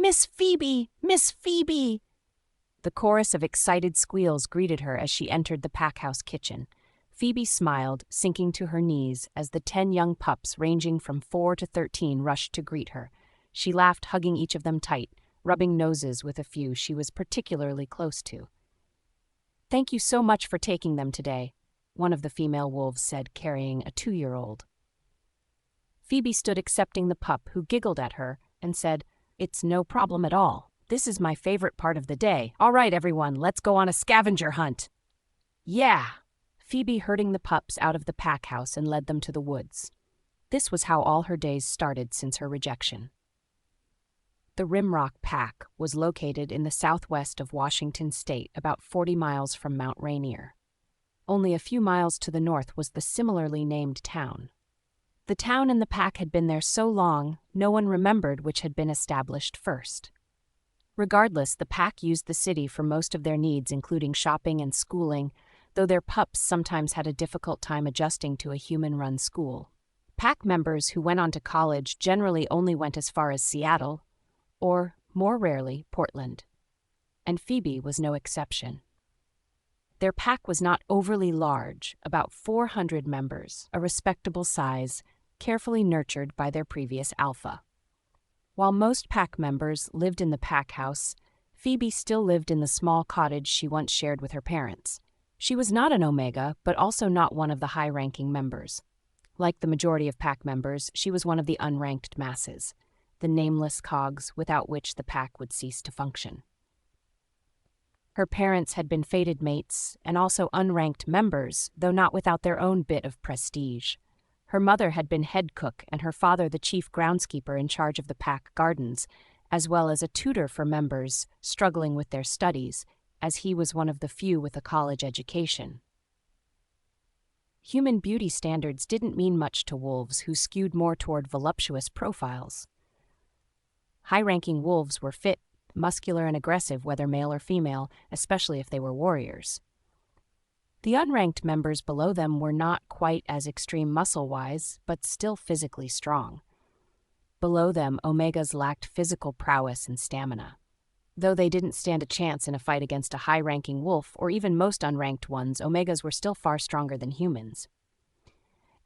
Miss Phoebe! Miss Phoebe! The chorus of excited squeals greeted her as she entered the packhouse kitchen. Phoebe smiled, sinking to her knees as the 10 young pups ranging from 4 to 13 rushed to greet her. She laughed, hugging each of them tight, rubbing noses with a few she was particularly close to. "Thank you so much for taking them today," one of the female wolves said, carrying a 2-year-old. Phoebe stood accepting the pup, who giggled at her and said, "It's no problem at all. This is my favorite part of the day. All right, everyone, let's go on a scavenger hunt." "Yeah!" Phoebe herding the pups out of the pack house and led them to the woods. This was how all her days started since her rejection. The Rimrock Pack was located in the southwest of Washington state, about 40 miles from Mount Rainier. Only a few miles to the north was the similarly named town. The town and the pack had been there so long, no one remembered which had been established first. Regardless, the pack used the city for most of their needs, including shopping and schooling, though their pups sometimes had a difficult time adjusting to a human-run school. Pack members who went on to college generally only went as far as Seattle, or, more rarely, Portland. And Phoebe was no exception. Their pack was not overly large, about 400 members, a respectable size, carefully nurtured by their previous alpha. While most pack members lived in the pack house, Phoebe still lived in the small cottage she once shared with her parents. She was not an Omega, but also not one of the high-ranking members. Like the majority of pack members, she was one of the unranked masses, the nameless cogs without which the pack would cease to function. Her parents had been fated mates and also unranked members, though not without their own bit of prestige. Her mother had been head cook and her father the chief groundskeeper in charge of the pack gardens, as well as a tutor for members struggling with their studies, as he was one of the few with a college education. Human beauty standards didn't mean much to wolves, who skewed more toward voluptuous profiles. High-ranking wolves were fit, muscular, and aggressive, whether male or female, especially if they were warriors. The unranked members below them were not quite as extreme muscle-wise, but still physically strong. Below them, Omegas lacked physical prowess and stamina. Though they didn't stand a chance in a fight against a high-ranking wolf, or even most unranked ones, Omegas were still far stronger than humans.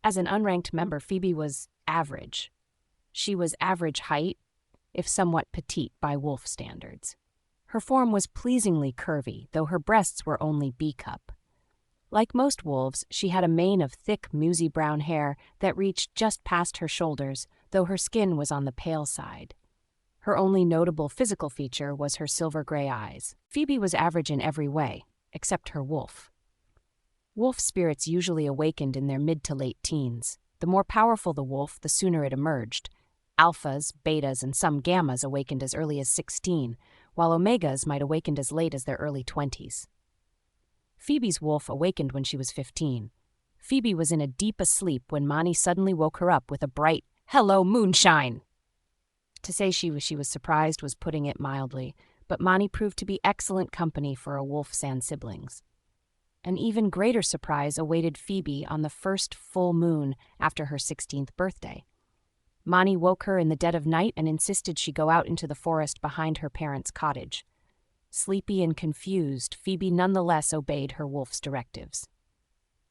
As an unranked member, Phoebe was average. She was average height, if somewhat petite by wolf standards. Her form was pleasingly curvy, though her breasts were only B-cup. Like most wolves, she had a mane of thick, musy brown hair that reached just past her shoulders, though her skin was on the pale side. Her only notable physical feature was her silver-gray eyes. Phoebe was average in every way, except her wolf. Wolf spirits usually awakened in their mid to late teens. The more powerful the wolf, the sooner it emerged. Alphas, betas, and some gammas awakened as early as 16, while omegas might awaken as late as their early 20s. Phoebe's wolf awakened when she was 15. Phoebe was in a deep asleep when Mani suddenly woke her up with a bright, "Hello, moonshine!" To say she was surprised was putting it mildly, but Mani proved to be excellent company for a wolf-san siblings. An even greater surprise awaited Phoebe on the first full moon after her 16th birthday. Mani woke her in the dead of night and insisted she go out into the forest behind her parents' cottage. Sleepy and confused, Phoebe nonetheless obeyed her wolf's directives.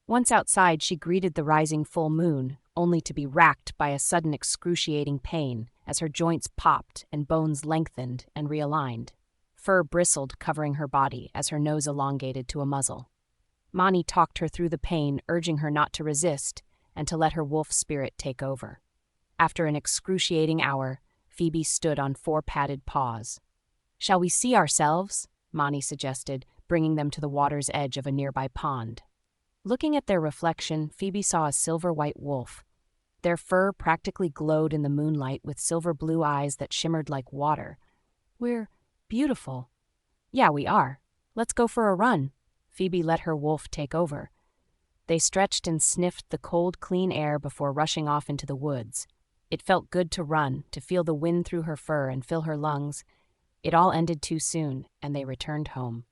Once outside, she greeted the rising full moon, only to be racked by a sudden excruciating pain as her joints popped and bones lengthened and realigned. Fur bristled, covering her body as her nose elongated to a muzzle. Mani talked her through the pain, urging her not to resist and to let her wolf spirit take over. After an excruciating hour, Phoebe stood on 4 padded paws. "Shall we see ourselves?" Mani suggested, bringing them to the water's edge of a nearby pond. Looking at their reflection, Phoebe saw a silver-white wolf. Their fur practically glowed in the moonlight with silver-blue eyes that shimmered like water. "We're beautiful." "Yeah, we are. Let's go for a run." Phoebe let her wolf take over. They stretched and sniffed the cold, clean air before rushing off into the woods. It felt good to run, to feel the wind through her fur and fill her lungs. It all ended too soon, and they returned home.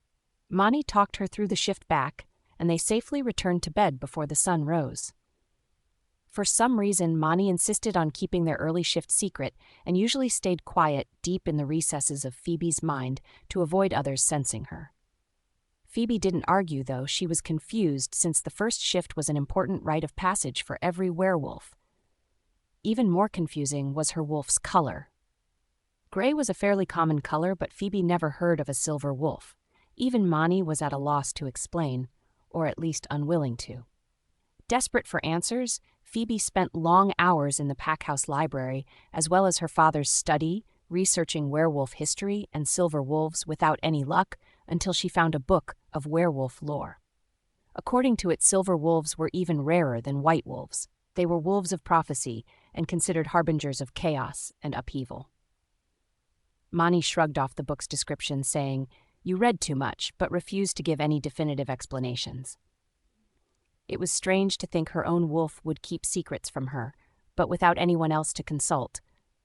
Mani talked her through the shift back, and they safely returned to bed before the sun rose. For some reason, Mani insisted on keeping their early shift secret and usually stayed quiet deep in the recesses of Phoebe's mind to avoid others sensing her. Phoebe didn't argue, though. She was confused since the first shift was an important rite of passage for every werewolf. Even more confusing was her wolf's color. Gray was a fairly common color, but Phoebe never heard of a silver wolf. Even Mani was at a loss to explain, or at least unwilling to. Desperate for answers, Phoebe spent long hours in the packhouse library, as well as her father's study, researching werewolf history and silver wolves without any luck, until she found a book of werewolf lore. According to it, silver wolves were even rarer than white wolves. They were wolves of prophecy and considered harbingers of chaos and upheaval. Mani shrugged off the book's description, saying, "You read too much," but refused to give any definitive explanations. It was strange to think her own wolf would keep secrets from her, but without anyone else to consult,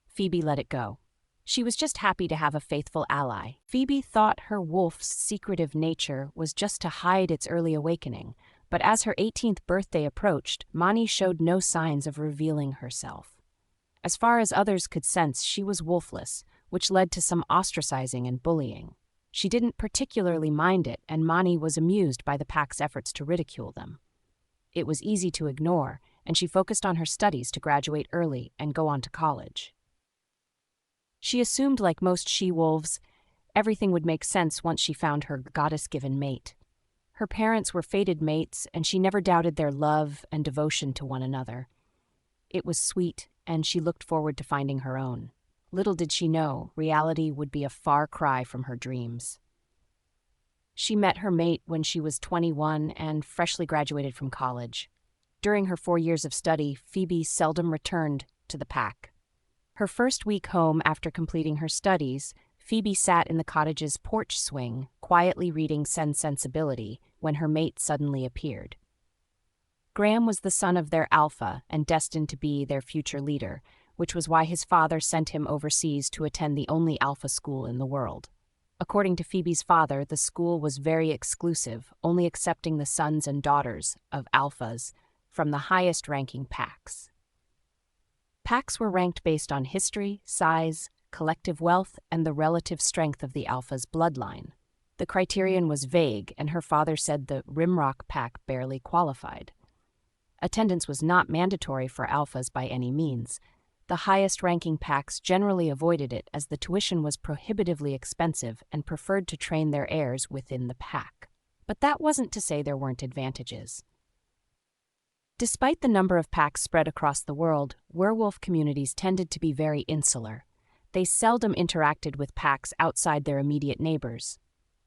Phoebe let it go. She was just happy to have a faithful ally. Phoebe thought her wolf's secretive nature was just to hide its early awakening, but as her 18th birthday approached, Mani showed no signs of revealing herself. As far as others could sense, she was wolfless, which led to some ostracizing and bullying. She didn't particularly mind it, and Mani was amused by the pack's efforts to ridicule them. It was easy to ignore, and she focused on her studies to graduate early and go on to college. She assumed, like most she-wolves, everything would make sense once she found her goddess-given mate. Her parents were fated mates, and she never doubted their love and devotion to one another. It was sweet, and she looked forward to finding her own. Little did she know, reality would be a far cry from her dreams. She met her mate when she was 21 and freshly graduated from college. During her 4 years of study, Phoebe seldom returned to the pack. Her first week home after completing her studies, Phoebe sat in the cottage's porch swing, quietly reading Sense Sensibility, when her mate suddenly appeared. Graham was the son of their alpha and destined to be their future leader, which was why his father sent him overseas to attend the only alpha school in the world. According to Phoebe's father, the school was very exclusive, only accepting the sons and daughters of alphas from the highest-ranking packs. Packs were ranked based on history, size, collective wealth, and the relative strength of the alpha's bloodline. The criterion was vague, and her father said the Rimrock Pack barely qualified. Attendance was not mandatory for alphas by any means. The highest-ranking packs generally avoided it as the tuition was prohibitively expensive and preferred to train their heirs within the pack. But that wasn't to say there weren't advantages. Despite the number of packs spread across the world, werewolf communities tended to be very insular. They seldom interacted with packs outside their immediate neighbors.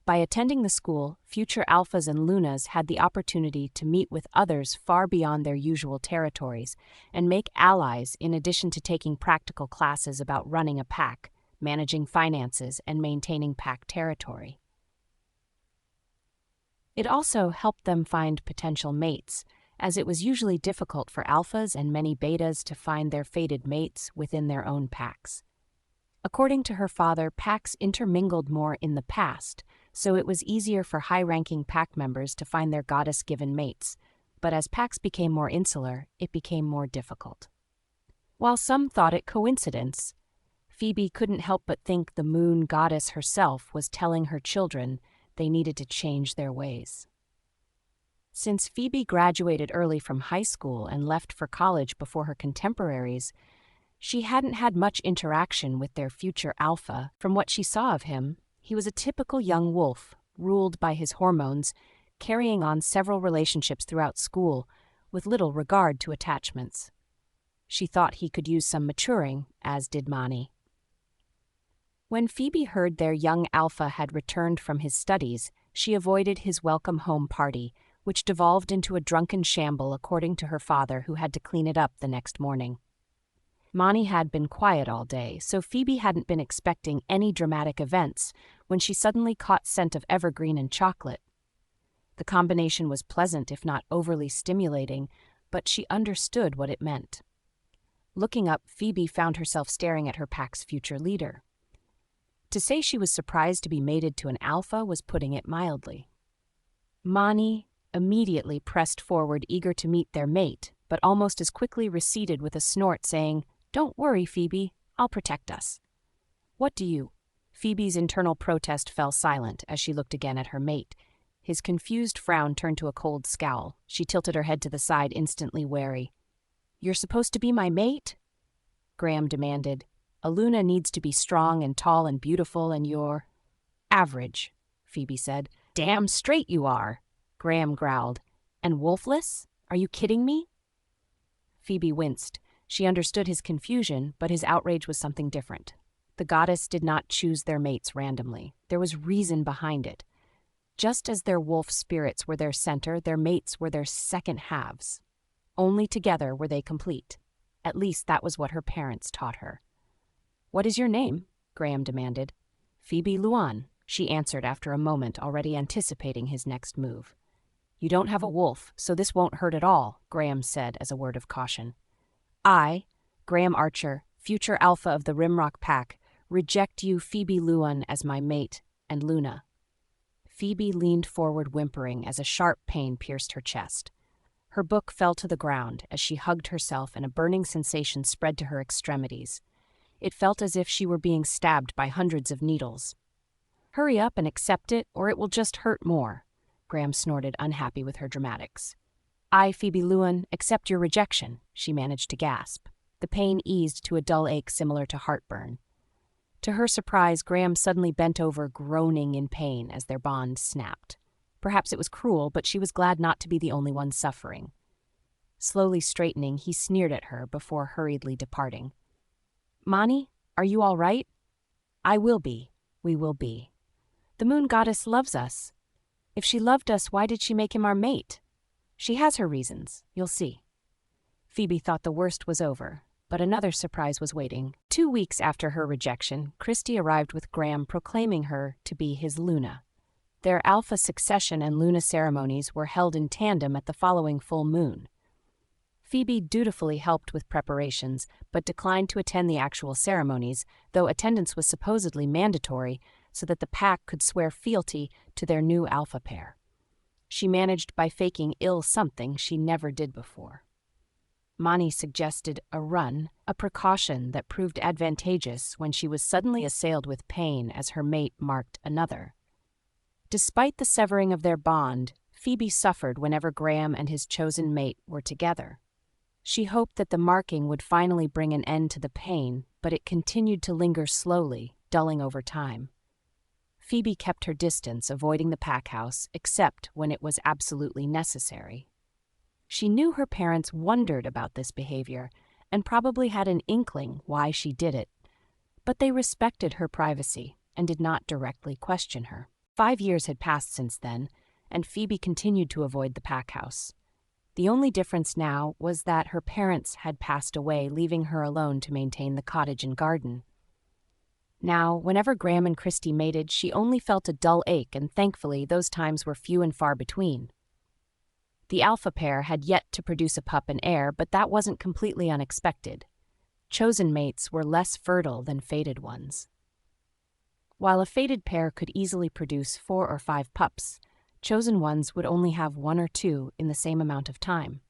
By attending the school, future alphas and lunas had the opportunity to meet with others far beyond their usual territories and make allies in addition to taking practical classes about running a pack, managing finances, and maintaining pack territory. It also helped them find potential mates, as it was usually difficult for alphas and many betas to find their fated mates within their own packs. According to her father, packs intermingled more in the past, so it was easier for high-ranking pack members to find their goddess-given mates, but as packs became more insular, it became more difficult. While some thought it coincidence, Phoebe couldn't help but think the moon goddess herself was telling her children they needed to change their ways. Since Phoebe graduated early from high school and left for college before her contemporaries, she hadn't had much interaction with their future alpha. From what she saw of him, he was a typical young wolf, ruled by his hormones, carrying on several relationships throughout school, with little regard to attachments. She thought he could use some maturing, as did Mani. When Phoebe heard their young alpha had returned from his studies, she avoided his welcome home party, which devolved into a drunken shamble according to her father, who had to clean it up the next morning. Mani had been quiet all day, so Phoebe hadn't been expecting any dramatic events when she suddenly caught scent of evergreen and chocolate. The combination was pleasant, if not overly stimulating, but she understood what it meant. Looking up, Phoebe found herself staring at her pack's future leader. To say she was surprised to be mated to an alpha was putting it mildly. Mani immediately pressed forward, eager to meet their mate, but almost as quickly receded with a snort, saying, "Don't worry, Phoebe, I'll protect us." "What do you?" Phoebe's internal protest fell silent as she looked again at her mate. His confused frown turned to a cold scowl. She tilted her head to the side, instantly wary. "You're supposed to be my mate?" Graham demanded. "A Luna needs to be strong and tall and beautiful, and you're average," Phoebe said. "Damn straight you are," Graham growled. "And wolfless? Are you kidding me?" Phoebe winced. She understood his confusion, but his outrage was something different. The goddess did not choose their mates randomly. There was reason behind it. Just as their wolf spirits were their center, their mates were their second halves. Only together were they complete. At least that was what her parents taught her. "What is your name?" Graham demanded. "Phoebe Luan," she answered after a moment, already anticipating his next move. "You don't have a wolf, so this won't hurt at all," Graham said as a word of caution. "I, Graham Archer, future alpha of the Rimrock Pack, reject you, Phoebe Luan, as my mate, and Luna." Phoebe leaned forward, whimpering as a sharp pain pierced her chest. Her book fell to the ground as she hugged herself, and a burning sensation spread to her extremities. It felt as if she were being stabbed by hundreds of needles. "Hurry up and accept it, or it will just hurt more," Graham snorted, unhappy with her dramatics. "I, Phoebe Luan, accept your rejection," she managed to gasp. The pain eased to a dull ache similar to heartburn. To her surprise, Graham suddenly bent over, groaning in pain as their bond snapped. Perhaps it was cruel, but she was glad not to be the only one suffering. Slowly straightening, he sneered at her before hurriedly departing. "Mani, are you all right?" "I will be. We will be. The moon goddess loves us. If she loved us, why did she make him our mate? She has her reasons, you'll see." Phoebe thought the worst was over, but another surprise was waiting. 2 weeks after her rejection, Christy arrived with Graham proclaiming her to be his Luna. Their alpha succession and Luna ceremonies were held in tandem at the following full moon. Phoebe dutifully helped with preparations, but declined to attend the actual ceremonies, though attendance was supposedly mandatory so that the pack could swear fealty to their new alpha pair. She managed by faking ill something she never did before. Mani suggested a run, a precaution that proved advantageous when she was suddenly assailed with pain as her mate marked another. Despite the severing of their bond, Phoebe suffered whenever Graham and his chosen mate were together. She hoped that the marking would finally bring an end to the pain, but it continued to linger slowly, dulling over time. Phoebe kept her distance, avoiding the pack house, except when it was absolutely necessary. She knew her parents wondered about this behavior, and probably had an inkling why she did it, but they respected her privacy and did not directly question her. 5 years had passed since then, and Phoebe continued to avoid the pack house. The only difference now was that her parents had passed away, leaving her alone to maintain the cottage and garden. Now, whenever Graham and Christy mated, she only felt a dull ache, and thankfully those times were few and far between. The alpha pair had yet to produce a pup and heir, but that wasn't completely unexpected. Chosen mates were less fertile than fated ones. While a fated pair could easily produce 4 or 5 pups, chosen ones would only have 1 or 2 in the same amount of time.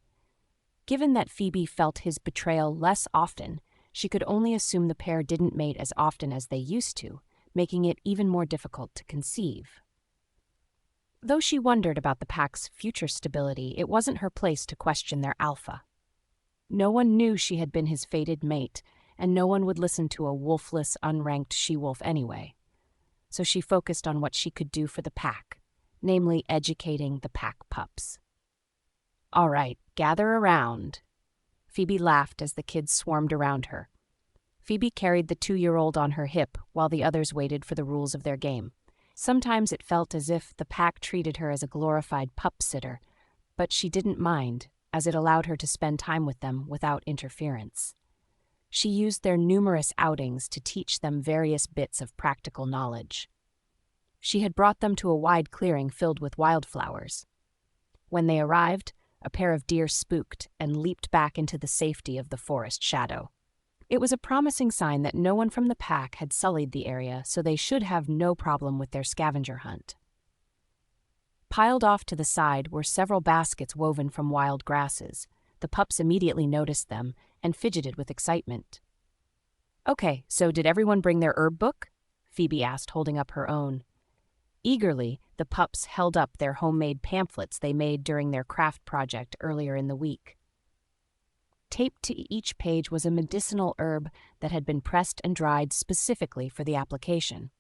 Given that Phoebe felt his betrayal less often, she could only assume the pair didn't mate as often as they used to, making it even more difficult to conceive. Though she wondered about the pack's future stability, it wasn't her place to question their alpha. No one knew she had been his fated mate, and no one would listen to a wolfless, unranked she-wolf anyway. So she focused on what she could do for the pack, namely educating the pack pups. "All right, gather around." Phoebe laughed as the kids swarmed around her. Phoebe carried the 2-year-old on her hip while the others waited for the rules of their game. Sometimes it felt as if the pack treated her as a glorified pup sitter, but she didn't mind, as it allowed her to spend time with them without interference. She used their numerous outings to teach them various bits of practical knowledge. She had brought them to a wide clearing filled with wildflowers. When they arrived, a pair of deer spooked and leaped back into the safety of the forest shadow. It was a promising sign that no one from the pack had sullied the area, so they should have no problem with their scavenger hunt. Piled off to the side were several baskets woven from wild grasses. The pups immediately noticed them and fidgeted with excitement. "Okay, so did everyone bring their herb book?" Phoebe asked, holding up her own. Eagerly, the pups held up their homemade pamphlets they made during their craft project earlier in the week. Taped to each page was a medicinal herb that had been pressed and dried specifically for the application.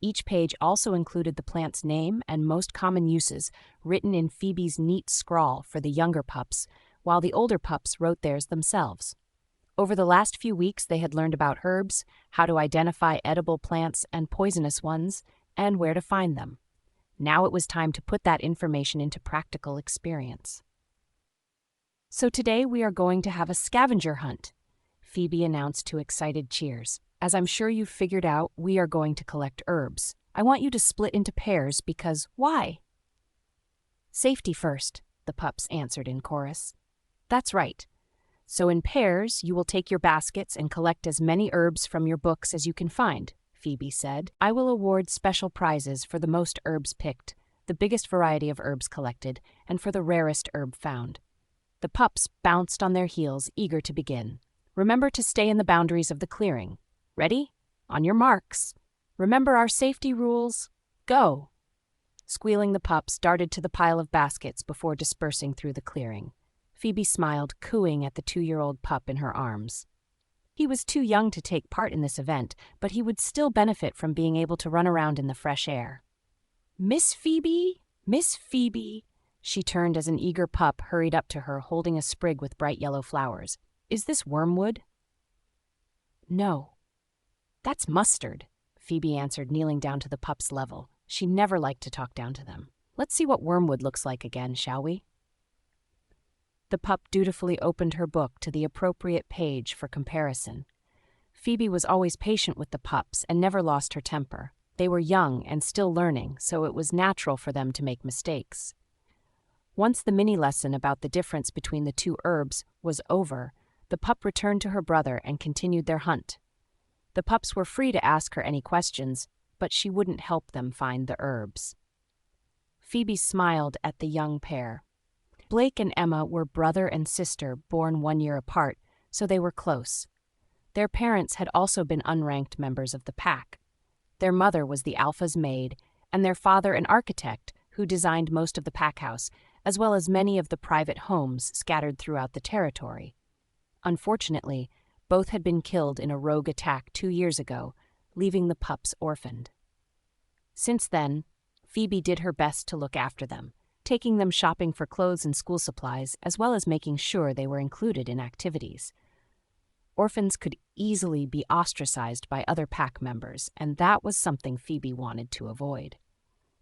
Each page also included the plant's name and most common uses, written in Phoebe's neat scrawl for the younger pups, while the older pups wrote theirs themselves. Over the last few weeks, they had learned about herbs, how to identify edible plants and poisonous ones, and where to find them. Now it was time to put that information into practical experience. "So today we are going to have a scavenger hunt," Phoebe announced to excited cheers. "As I'm sure you've figured out, we are going to collect herbs. I want you to split into pairs because why?" "Safety first," the pups answered in chorus. "That's right. So in pairs, you will take your baskets and collect as many herbs from your books as you can find," Phoebe said. "I will award special prizes for the most herbs picked, the biggest variety of herbs collected, and for the rarest herb found." The pups bounced on their heels, eager to begin. "Remember to stay in the boundaries of the clearing. Ready? On your marks. Remember our safety rules. Go!" Squealing, the pups darted to the pile of baskets before dispersing through the clearing. Phoebe smiled, cooing at the 2-year-old pup in her arms. He was too young to take part in this event, but he would still benefit from being able to run around in the fresh air. "Miss Phoebe? Miss Phoebe!" She turned as an eager pup hurried up to her, holding a sprig with bright yellow flowers. "Is this wormwood?" "No. That's mustard," Phoebe answered, kneeling down to the pup's level. She never liked to talk down to them. "Let's see what wormwood looks like again, shall we?" The pup dutifully opened her book to the appropriate page for comparison. Phoebe was always patient with the pups and never lost her temper. They were young and still learning, so it was natural for them to make mistakes. Once the mini-lesson about the difference between the two herbs was over, the pup returned to her brother and continued their hunt. The pups were free to ask her any questions, but she wouldn't help them find the herbs. Phoebe smiled at the young pair. Blake and Emma were brother and sister, born 1 year apart, so they were close. Their parents had also been unranked members of the pack. Their mother was the Alpha's maid, and their father an architect who designed most of the pack house, as well as many of the private homes scattered throughout the territory. Unfortunately, both had been killed in a rogue attack 2 years ago, leaving the pups orphaned. Since then, Phoebe did her best to look after them, taking them shopping for clothes and school supplies, as well as making sure they were included in activities. Orphans could easily be ostracized by other pack members, and that was something Phoebe wanted to avoid.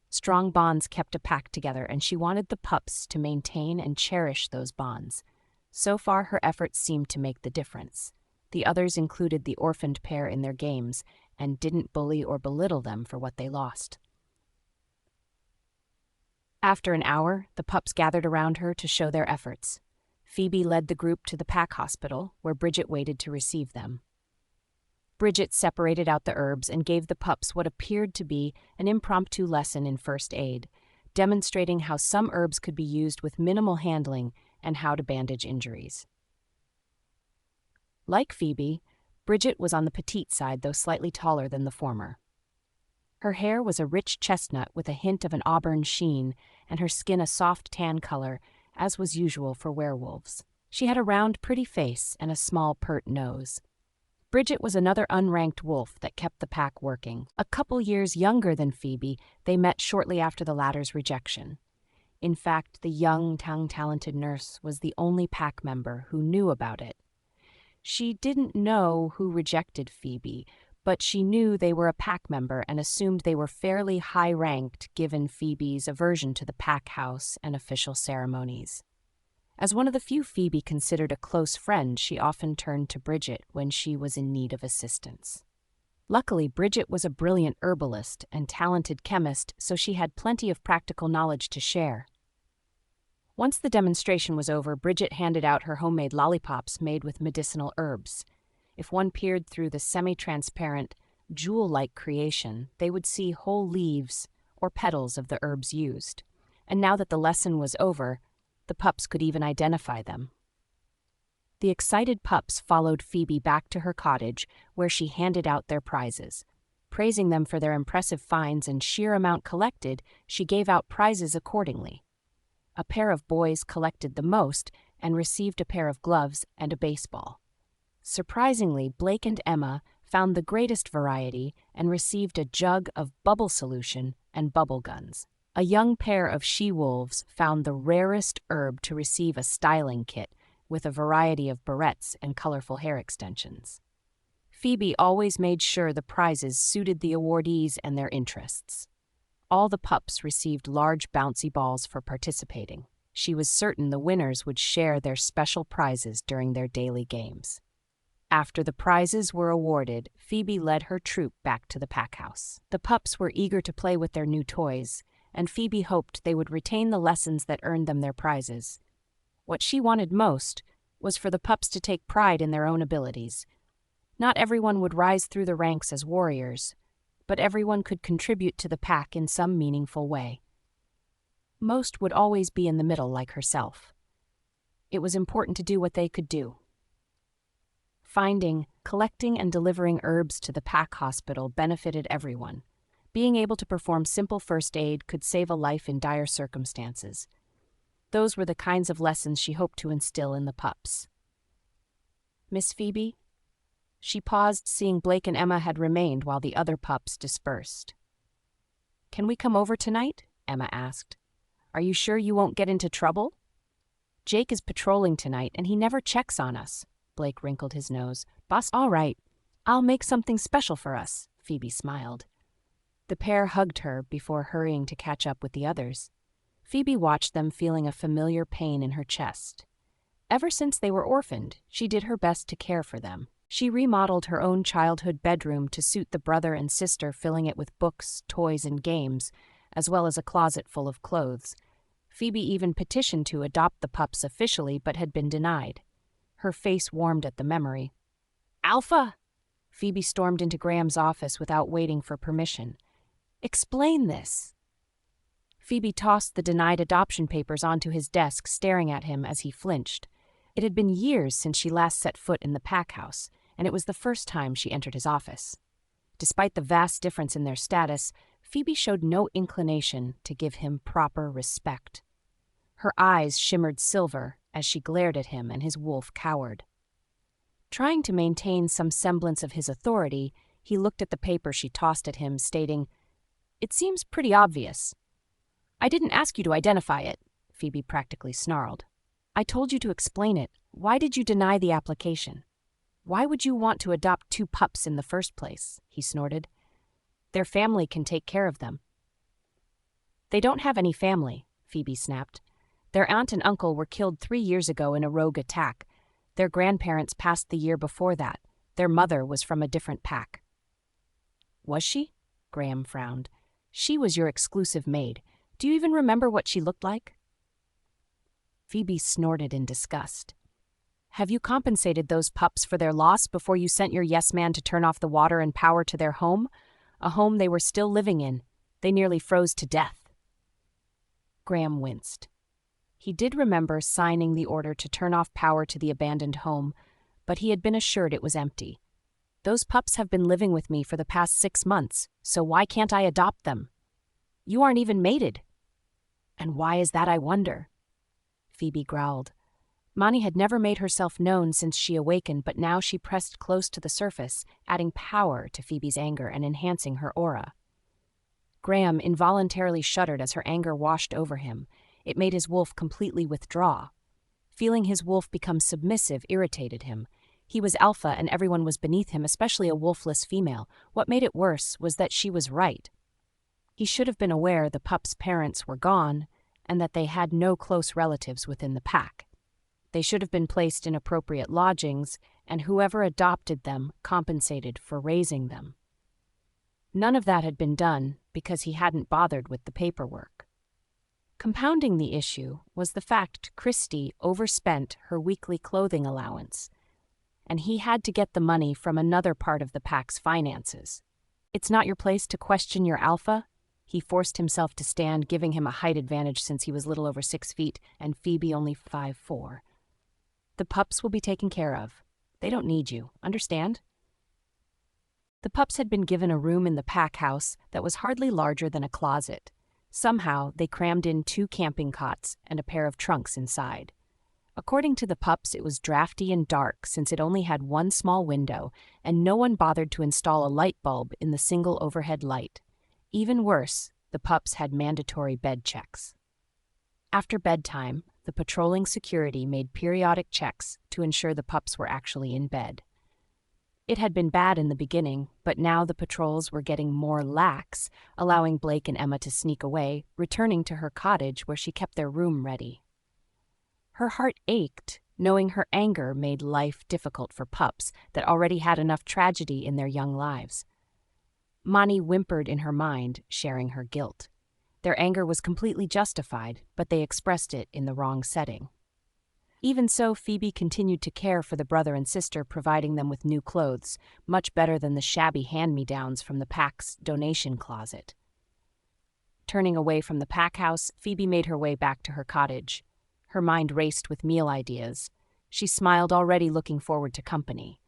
Strong bonds kept a pack together, and she wanted the pups to maintain and cherish those bonds. So far, her efforts seemed to make the difference. The others included the orphaned pair in their games and didn't bully or belittle them for what they lost. After an hour, the pups gathered around her to show their efforts. Phoebe led the group to the pack hospital, where Bridget waited to receive them. Bridget separated out the herbs and gave the pups what appeared to be an impromptu lesson in first aid, demonstrating how some herbs could be used with minimal handling and how to bandage injuries. Like Phoebe, Bridget was on the petite side, though slightly taller than the former. Her hair was a rich chestnut with a hint of an auburn sheen, and her skin a soft tan color, as was usual for werewolves. She had a round, pretty face and a small, pert nose. Bridget was another unranked wolf that kept the pack working. A couple years younger than Phoebe, they met shortly after the latter's rejection. In fact, the young, talented nurse was the only pack member who knew about it. She didn't know who rejected Phoebe, but she knew they were a pack member and assumed they were fairly high-ranked given Phoebe's aversion to the pack house and official ceremonies. As one of the few Phoebe considered a close friend, she often turned to Bridget when she was in need of assistance. Luckily, Bridget was a brilliant herbalist and talented chemist, so she had plenty of practical knowledge to share. Once the demonstration was over, Bridget handed out her homemade lollipops made with medicinal herbs. If one peered through the semi-transparent, jewel-like creation, they would see whole leaves or petals of the herbs used. And now that the lesson was over, the pups could even identify them. The excited pups followed Phoebe back to her cottage, where she handed out their prizes. Praising them for their impressive finds and sheer amount collected, she gave out prizes accordingly. A pair of boys collected the most and received a pair of gloves and a baseball. Surprisingly, Blake and Emma found the greatest variety and received a jug of bubble solution and bubble guns. A young pair of she-wolves found the rarest herb to receive a styling kit with a variety of barrettes and colorful hair extensions. Phoebe always made sure the prizes suited the awardees and their interests. All the pups received large bouncy balls for participating. She was certain the winners would share their special prizes during their daily games. After the prizes were awarded, Phoebe led her troop back to the pack house. The pups were eager to play with their new toys, and Phoebe hoped they would retain the lessons that earned them their prizes. What she wanted most was for the pups to take pride in their own abilities. Not everyone would rise through the ranks as warriors, but everyone could contribute to the pack in some meaningful way. Most would always be in the middle like herself. It was important to do what they could do. Finding, collecting, and delivering herbs to the pack hospital benefited everyone. Being able to perform simple first aid could save a life in dire circumstances. Those were the kinds of lessons she hoped to instill in the pups. "Miss Phoebe?" She paused, seeing Blake and Emma had remained while the other pups dispersed. "Can we come over tonight?" Emma asked. "Are you sure you won't get into trouble?" "Jake is patrolling tonight, and he never checks on us." Blake wrinkled his nose. "Boss, all right. I'll make something special for us," Phoebe smiled. The pair hugged her before hurrying to catch up with the others. Phoebe watched them, feeling a familiar pain in her chest. Ever since they were orphaned, she did her best to care for them. She remodeled her own childhood bedroom to suit the brother and sister, filling it with books, toys, and games, as well as a closet full of clothes. Phoebe even petitioned to adopt the pups officially, but had been denied. Her face warmed at the memory. "Alpha!" Phoebe stormed into Graham's office without waiting for permission. "Explain this." Phoebe tossed the denied adoption papers onto his desk, staring at him as he flinched. It had been years since she last set foot in the pack house, and it was the first time she entered his office. Despite the vast difference in their status, Phoebe showed no inclination to give him proper respect. Her eyes shimmered silver as she glared at him, and his wolf cowered. Trying to maintain some semblance of his authority, he looked at the paper she tossed at him, stating, "It seems pretty obvious." "I didn't ask you to identify it," Phoebe practically snarled. "I told you to explain it. Why did you deny the application? Why would you want to adopt 2 pups in the first place?" he snorted. "Their family can take care of them." "They don't have any family," Phoebe snapped. "Their aunt and uncle were killed 3 years ago in a rogue attack. Their grandparents passed the year before that. Their mother was from a different pack." "Was she?" Graham frowned. "She was your exclusive maid. Do you even remember what she looked like?" Phoebe snorted in disgust. "Have you compensated those pups for their loss before you sent your yes-man to turn off the water and power to their home? A home they were still living in. They nearly froze to death." Graham winced. He did remember signing the order to turn off power to the abandoned home, but he had been assured it was empty. "Those pups have been living with me for the past 6 months, so why can't I adopt them? You aren't even mated." "And why is that, I wonder?" Phoebe growled. Mani had never made herself known since she awakened, but now she pressed close to the surface, adding power to Phoebe's anger and enhancing her aura. Graham involuntarily shuddered as her anger washed over him. It made his wolf completely withdraw. Feeling his wolf become submissive irritated him. He was alpha and everyone was beneath him, especially a wolfless female. What made it worse was that she was right. He should have been aware the pups' parents were gone and that they had no close relatives within the pack. They should have been placed in appropriate lodgings, and whoever adopted them compensated for raising them. None of that had been done because he hadn't bothered with the paperwork. Compounding the issue was the fact Christy overspent her weekly clothing allowance, and he had to get the money from another part of the pack's finances. "It's not your place to question your alpha." He forced himself to stand, giving him a height advantage since he was little over 6 feet and Phoebe only 5'4". The pups will be taken care of. They don't need you, understand? The pups had been given a room in the pack house that was hardly larger than a closet. Somehow, they crammed in 2 camping cots and a pair of trunks inside. According to the pups, it was drafty and dark since it only had 1 small window, and no one bothered to install a light bulb in the single overhead light. Even worse, the pups had mandatory bed checks. After bedtime, the patrolling security made periodic checks to ensure the pups were actually in bed. It had been bad in the beginning, but now the patrols were getting more lax, allowing Blake and Emma to sneak away, returning to her cottage where she kept their room ready. Her heart ached, knowing her anger made life difficult for pups that already had enough tragedy in their young lives. Mani whimpered in her mind, sharing her guilt. Their anger was completely justified, but they expressed it in the wrong setting. Even so, Phoebe continued to care for the brother and sister, providing them with new clothes, much better than the shabby hand-me-downs from the pack's donation closet. Turning away from the pack house, Phoebe made her way back to her cottage. Her mind raced with meal ideas. She smiled, already looking forward to company.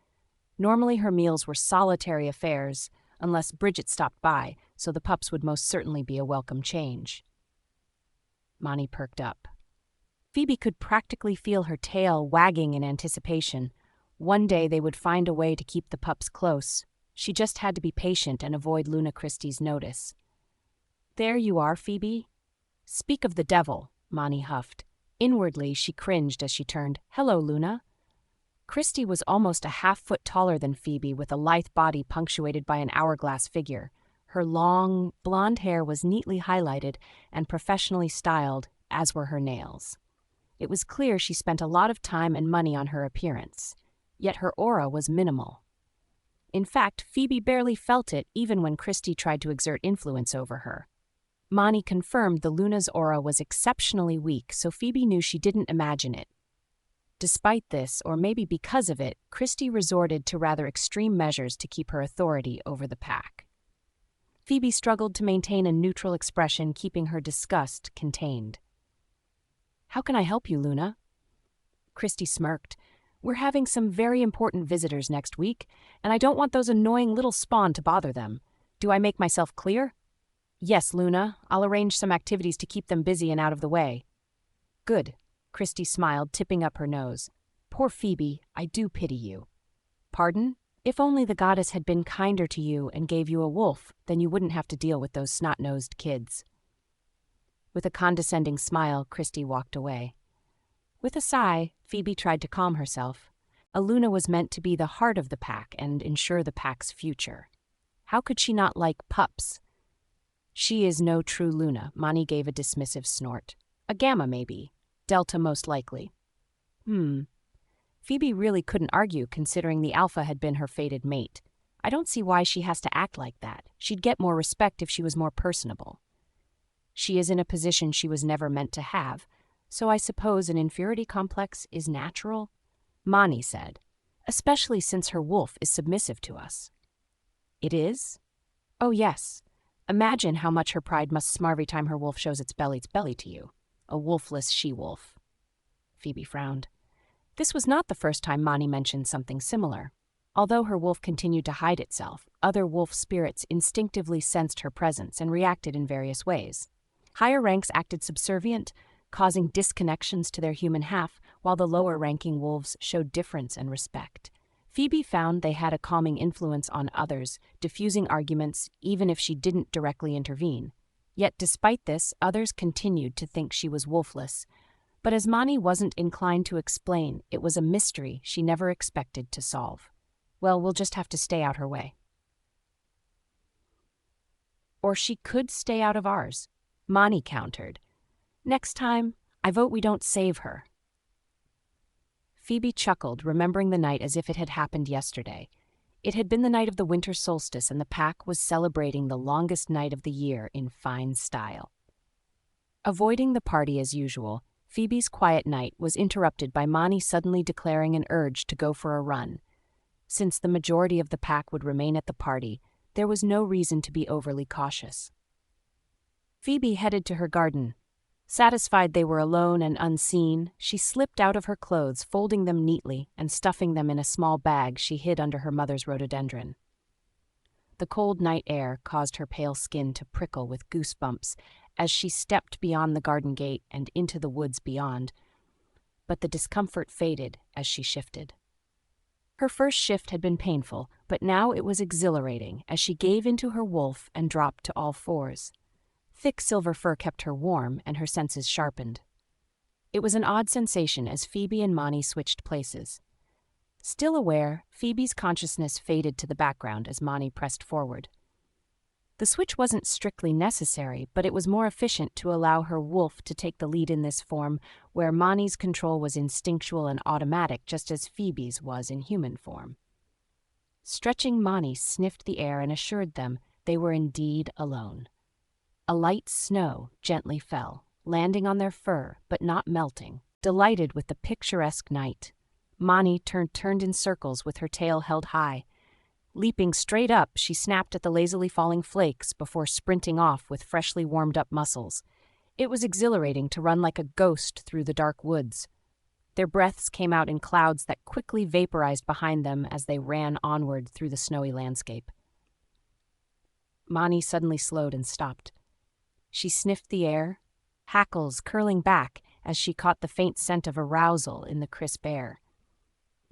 Normally her meals were solitary affairs, unless Bridget stopped by, so the pups would most certainly be a welcome change. Mani perked up. Phoebe could practically feel her tail wagging in anticipation. One day they would find a way to keep the pups close. She just had to be patient and avoid Luna Christy's notice. "There you are, Phoebe." "Speak of the devil," Mani huffed. Inwardly, she cringed as she turned. "Hello, Luna." Christy was almost a half-foot taller than Phoebe, with a lithe body punctuated by an hourglass figure. Her long, blonde hair was neatly highlighted and professionally styled, as were her nails. It was clear she spent a lot of time and money on her appearance, yet her aura was minimal. In fact, Phoebe barely felt it even when Christy tried to exert influence over her. Mani confirmed the Luna's aura was exceptionally weak, so Phoebe knew she didn't imagine it. Despite this, or maybe because of it, Christy resorted to rather extreme measures to keep her authority over the pack. Phoebe struggled to maintain a neutral expression, keeping her disgust contained. "How can I help you, Luna?" Christy smirked. "We're having some very important visitors next week, and I don't want those annoying little spawn to bother them. Do I make myself clear?" "Yes, Luna. I'll arrange some activities to keep them busy and out of the way." "Good," Christy smiled, tipping up her nose. "Poor Phoebe, I do pity you." "Pardon? If only the goddess had been kinder to you and gave you a wolf, then you wouldn't have to deal with those snot-nosed kids." With a condescending smile, Christy walked away. With a sigh, Phoebe tried to calm herself. A Luna was meant to be the heart of the pack and ensure the pack's future. How could she not like pups? "She is no true Luna," Mani gave a dismissive snort. "A Gamma, maybe. Delta, most likely." Phoebe really couldn't argue, considering the Alpha had been her fated mate. "I don't see why she has to act like that. She'd get more respect if she was more personable." "She is in a position she was never meant to have, so I suppose an inferiority complex is natural," Mani said, "especially since her wolf is submissive to us." "It is?" "Oh, yes. Imagine how much her pride must smar every time her wolf shows its belly to you. A wolfless she-wolf." Phoebe frowned. This was not the first time Mani mentioned something similar. Although her wolf continued to hide itself, other wolf spirits instinctively sensed her presence and reacted in various ways. Higher ranks acted subservient, causing disconnections to their human half, while the lower-ranking wolves showed deference and respect. Phoebe found they had a calming influence on others, diffusing arguments even if she didn't directly intervene. Yet despite this, others continued to think she was wolfless. But as Mani wasn't inclined to explain, it was a mystery she never expected to solve. Well, we'll just have to stay out her way. Or she could stay out of ours, Mani countered. "Next time, I vote we don't save her." Phoebe chuckled, remembering the night as if it had happened yesterday. It had been the night of the winter solstice, and the pack was celebrating the longest night of the year in fine style. Avoiding the party as usual, Phoebe's quiet night was interrupted by Mani suddenly declaring an urge to go for a run. Since the majority of the pack would remain at the party, there was no reason to be overly cautious. Phoebe headed to her garden. Satisfied they were alone and unseen, she slipped out of her clothes, folding them neatly and stuffing them in a small bag she hid under her mother's rhododendron. The cold night air caused her pale skin to prickle with goosebumps as she stepped beyond the garden gate and into the woods beyond, but the discomfort faded as she shifted. Her first shift had been painful, but now it was exhilarating as she gave into her wolf and dropped to all fours. Thick silver fur kept her warm and her senses sharpened. It was an odd sensation as Phoebe and Monty switched places. Still aware, Phoebe's consciousness faded to the background as Monty pressed forward. The switch wasn't strictly necessary, but it was more efficient to allow her wolf to take the lead in this form, where Monty's control was instinctual and automatic, just as Phoebe's was in human form. Stretching, Monty sniffed the air and assured them they were indeed alone. A light snow gently fell, landing on their fur but not melting. Delighted with the picturesque night, Monty turned in circles with her tail held high. Leaping straight up, she snapped at the lazily falling flakes before sprinting off with freshly warmed-up muscles. It was exhilarating to run like a ghost through the dark woods. Their breaths came out in clouds that quickly vaporized behind them as they ran onward through the snowy landscape. Monty suddenly slowed and stopped. She sniffed the air, hackles curling back as she caught the faint scent of arousal in the crisp air.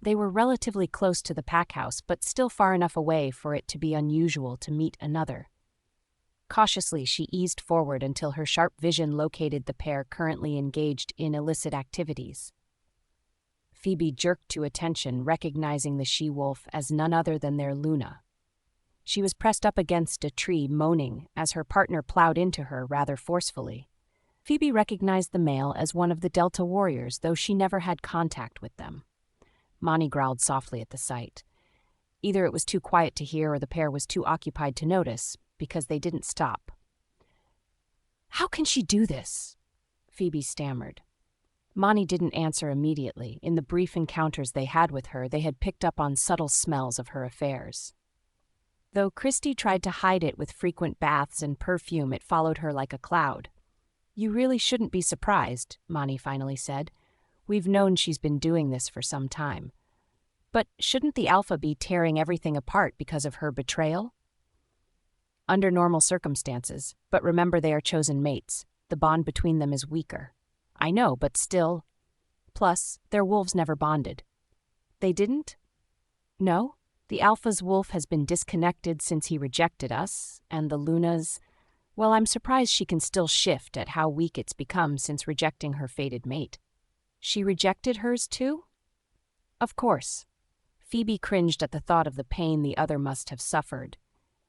They were relatively close to the pack house, but still far enough away for it to be unusual to meet another. Cautiously, she eased forward until her sharp vision located the pair currently engaged in illicit activities. Phoebe jerked to attention, recognizing the she-wolf as none other than their Luna. She was pressed up against a tree, moaning, as her partner plowed into her rather forcefully. Phoebe recognized the male as one of the Delta warriors, though she never had contact with them. Monty growled softly at the sight. Either it was too quiet to hear or the pair was too occupied to notice, because they didn't stop. "How can she do this?" Phoebe stammered. Monty didn't answer immediately. In the brief encounters they had with her, they had picked up on subtle smells of her affairs. Though Christy tried to hide it with frequent baths and perfume, it followed her like a cloud. "You really shouldn't be surprised," Monty finally said. "We've known she's been doing this for some time. But shouldn't the Alpha be tearing everything apart because of her betrayal?" "Under normal circumstances, but remember they are chosen mates. The bond between them is weaker." "I know, but still. Plus, their wolves never bonded." "They didn't?" "No. The Alpha's wolf has been disconnected since he rejected us, and the Luna's... Well, I'm surprised she can still shift at how weak it's become since rejecting her fated mate." "She rejected hers too?" "Of course." Phoebe cringed at the thought of the pain the other must have suffered.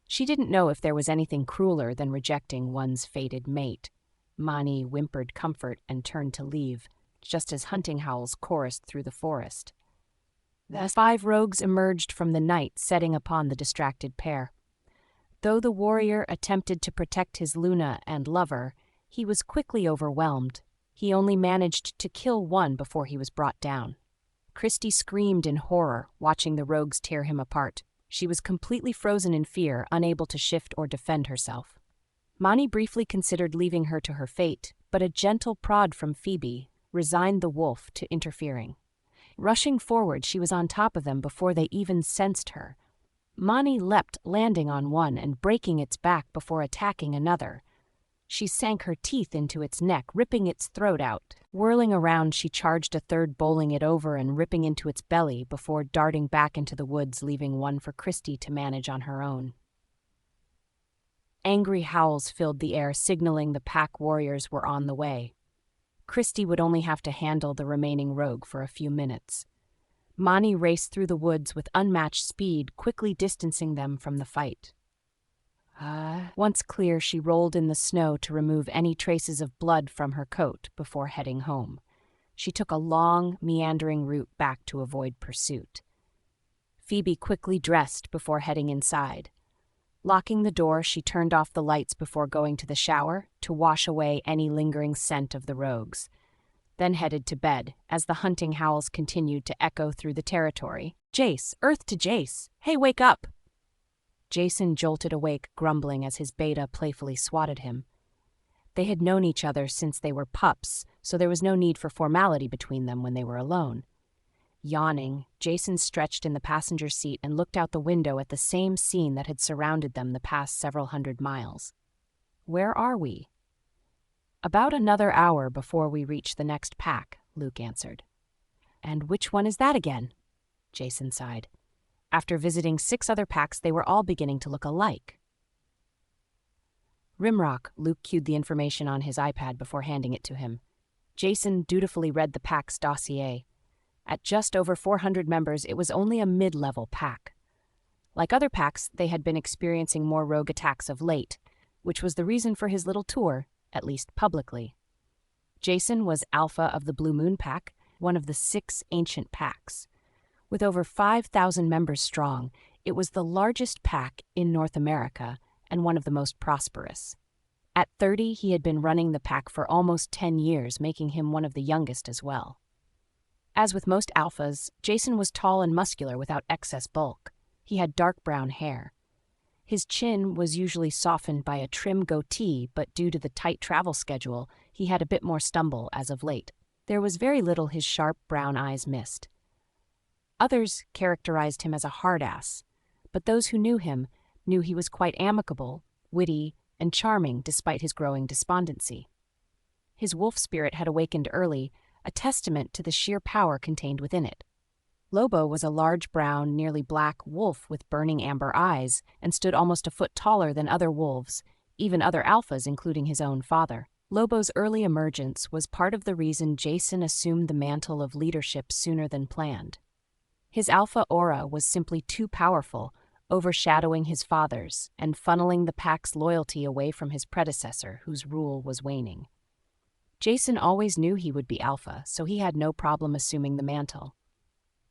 She didn't know if there was anything crueler than rejecting one's fated mate. Monty whimpered comfort and turned to leave, just as hunting howls chorused through the forest. The 5 rogues emerged from the night, setting upon the distracted pair. Though the warrior attempted to protect his Luna and lover, he was quickly overwhelmed. He only managed to kill one before he was brought down. Christy screamed in horror, watching the rogues tear him apart. She was completely frozen in fear, unable to shift or defend herself. Monty briefly considered leaving her to her fate, but a gentle prod from Phoebe resigned the wolf to interfering. Rushing forward, she was on top of them before they even sensed her. Monty leapt, landing on one and breaking its back before attacking another. She sank her teeth into its neck, ripping its throat out. Whirling around, she charged a third, bowling it over and ripping into its belly before darting back into the woods, leaving one for Christy to manage on her own. Angry howls filled the air, signaling the pack warriors were on the way. Christy would only have to handle the remaining rogue for a few minutes. Monty raced through the woods with unmatched speed, quickly distancing them from the fight. Once clear, she rolled in the snow to remove any traces of blood from her coat before heading home. She took a long, meandering route back to avoid pursuit. Phoebe quickly dressed before heading inside. Locking the door, she turned off the lights before going to the shower to wash away any lingering scent of the rogues, then headed to bed as the hunting howls continued to echo through the territory. "Jace! Earth to Jace! Hey, wake up!" Jason jolted awake, grumbling as his beta playfully swatted him. They had known each other since they were pups, so there was no need for formality between them when they were alone. Yawning, Jason stretched in the passenger seat and looked out the window at the same scene that had surrounded them the past several hundred miles. "Where are we?" "About another hour before we reach the next pack," Luke answered. "And which one is that again?" Jason sighed. After visiting 6 other packs, they were all beginning to look alike. Rimrock, Luke cued the information on his iPad before handing it to him. Jason dutifully read the pack's dossier. At just over 400 members, it was only a mid-level pack. Like other packs, they had been experiencing more rogue attacks of late, which was the reason for his little tour, at least publicly. Jason was Alpha of the Blue Moon Pack, one of the 6 ancient packs. With over 5,000 members strong, it was the largest pack in North America and one of the most prosperous. At 30, he had been running the pack for almost 10 years, making him one of the youngest as well. As with most alphas, Jason was tall and muscular without excess bulk. He had dark brown hair. His chin was usually softened by a trim goatee, but due to the tight travel schedule, he had a bit more stumble as of late. There was very little his sharp brown eyes missed. Others characterized him as a hard-ass, but those who knew him knew he was quite amicable, witty, and charming despite his growing despondency. His wolf spirit had awakened early, a testament to the sheer power contained within it. Lobo was a large brown, nearly black wolf with burning amber eyes and stood almost a foot taller than other wolves, even other alphas including his own father. Lobo's early emergence was part of the reason Jason assumed the mantle of leadership sooner than planned. His alpha aura was simply too powerful, overshadowing his father's and funneling the pack's loyalty away from his predecessor, whose rule was waning. Jason always knew he would be alpha, so he had no problem assuming the mantle.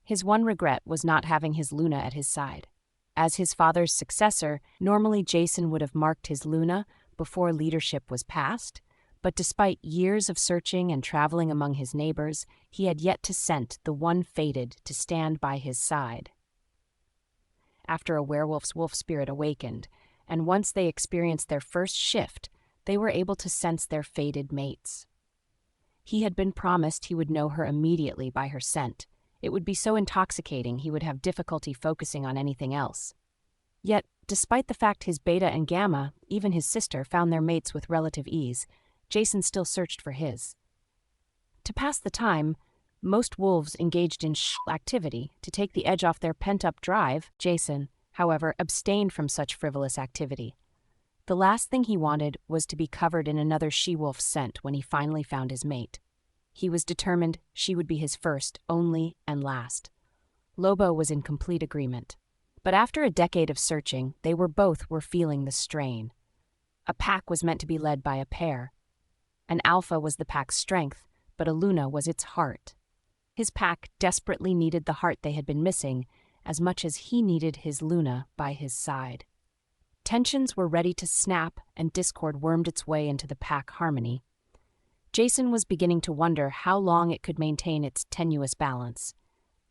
His one regret was not having his Luna at his side. As his father's successor, normally Jason would have marked his Luna before leadership was passed, but despite years of searching and traveling among his neighbors, he had yet to scent the one fated to stand by his side. After a werewolf's wolf spirit awakened, and once they experienced their first shift, they were able to sense their fated mates. He had been promised he would know her immediately by her scent. It would be so intoxicating he would have difficulty focusing on anything else. Yet, despite the fact his Beta and Gamma, even his sister, found their mates with relative ease, Jason still searched for his. To pass the time, most wolves engaged in activity to take the edge off their pent-up drive. Jason, however, abstained from such frivolous activity. The last thing he wanted was to be covered in another she-wolf's scent when he finally found his mate. He was determined she would be his first, only, and last. Lobo was in complete agreement. But after a decade of searching, they both were feeling the strain. A pack was meant to be led by a pair. An alpha was the pack's strength, but a Luna was its heart. His pack desperately needed the heart they had been missing, as much as he needed his Luna by his side. Tensions were ready to snap, and discord wormed its way into the pack harmony. Jason was beginning to wonder how long it could maintain its tenuous balance.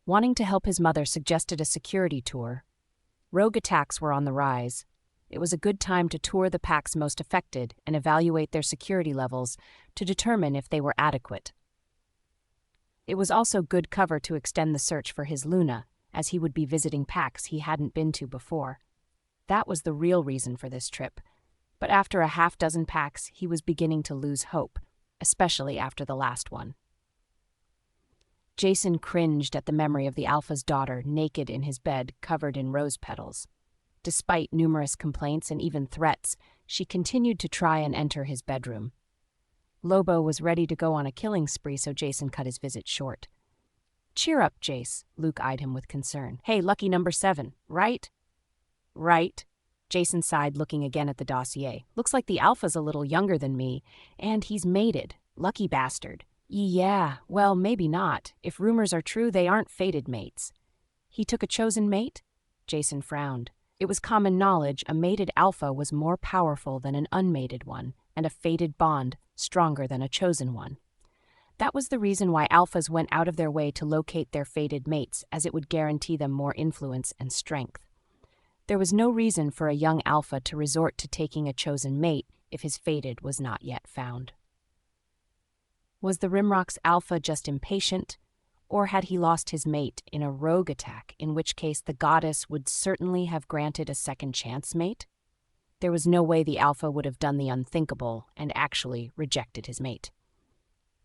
Wanting to help his mother suggested a security tour. Rogue attacks were on the rise. It was a good time to tour the packs most affected and evaluate their security levels to determine if they were adequate. It was also good cover to extend the search for his Luna, as he would be visiting packs he hadn't been to before. That was the real reason for this trip, but after a half-dozen packs, he was beginning to lose hope, especially after the last one. Jason cringed at the memory of the Alpha's daughter naked in his bed covered in rose petals. Despite numerous complaints and even threats, she continued to try and enter his bedroom. Lobo was ready to go on a killing spree, so Jason cut his visit short. "Cheer up, Jace," Luke eyed him with concern. "Hey, lucky number 7, right?" "Right." Jason sighed, looking again at the dossier. "Looks like the Alpha's a little younger than me, and he's mated. Lucky bastard." "Yeah, well, maybe not. If rumors are true, they aren't fated mates." "He took a chosen mate?" Jason frowned. It was common knowledge a mated Alpha was more powerful than an unmated one, and a fated bond stronger than a chosen one. That was the reason why Alphas went out of their way to locate their fated mates, as it would guarantee them more influence and strength. There was no reason for a young Alpha to resort to taking a chosen mate if his fated was not yet found. Was the Rimrock's Alpha just impatient, or had he lost his mate in a rogue attack, in which case the goddess would certainly have granted a second chance mate? There was no way the Alpha would have done the unthinkable and actually rejected his mate.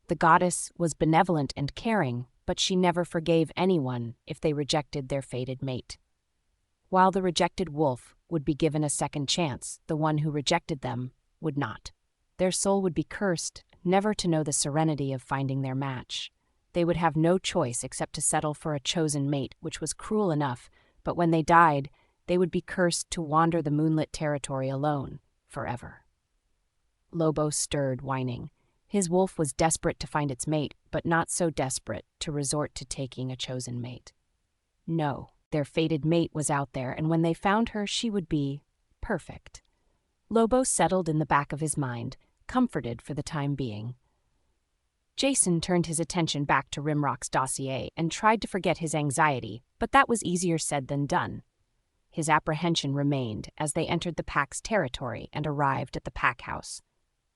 The goddess was benevolent and caring, but she never forgave anyone if they rejected their fated mate. While the rejected wolf would be given a second chance, the one who rejected them would not. Their soul would be cursed, never to know the serenity of finding their match. They would have no choice except to settle for a chosen mate, which was cruel enough, but when they died, they would be cursed to wander the moonlit territory alone, forever. Lobo stirred, whining. His wolf was desperate to find its mate, but not so desperate to resort to taking a chosen mate. No, their fated mate was out there, and when they found her, she would be perfect. Lobo settled in the back of his mind, comforted for the time being. Jason turned his attention back to Rimrock's dossier and tried to forget his anxiety, but that was easier said than done. His apprehension remained as they entered the pack's territory and arrived at the pack house.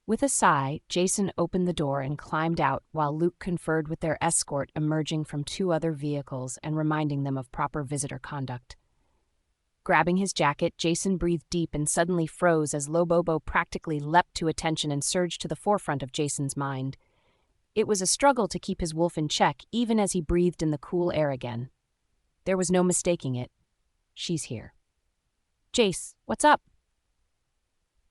With a sigh, Jason opened the door and climbed out while Luke conferred with their escort emerging from 2 other vehicles and reminding them of proper visitor conduct. Grabbing his jacket, Jason breathed deep and suddenly froze as Lobobo practically leapt to attention and surged to the forefront of Jason's mind. It was a struggle to keep his wolf in check even as he breathed in the cool air again. There was no mistaking it. She's here. Jace, what's up?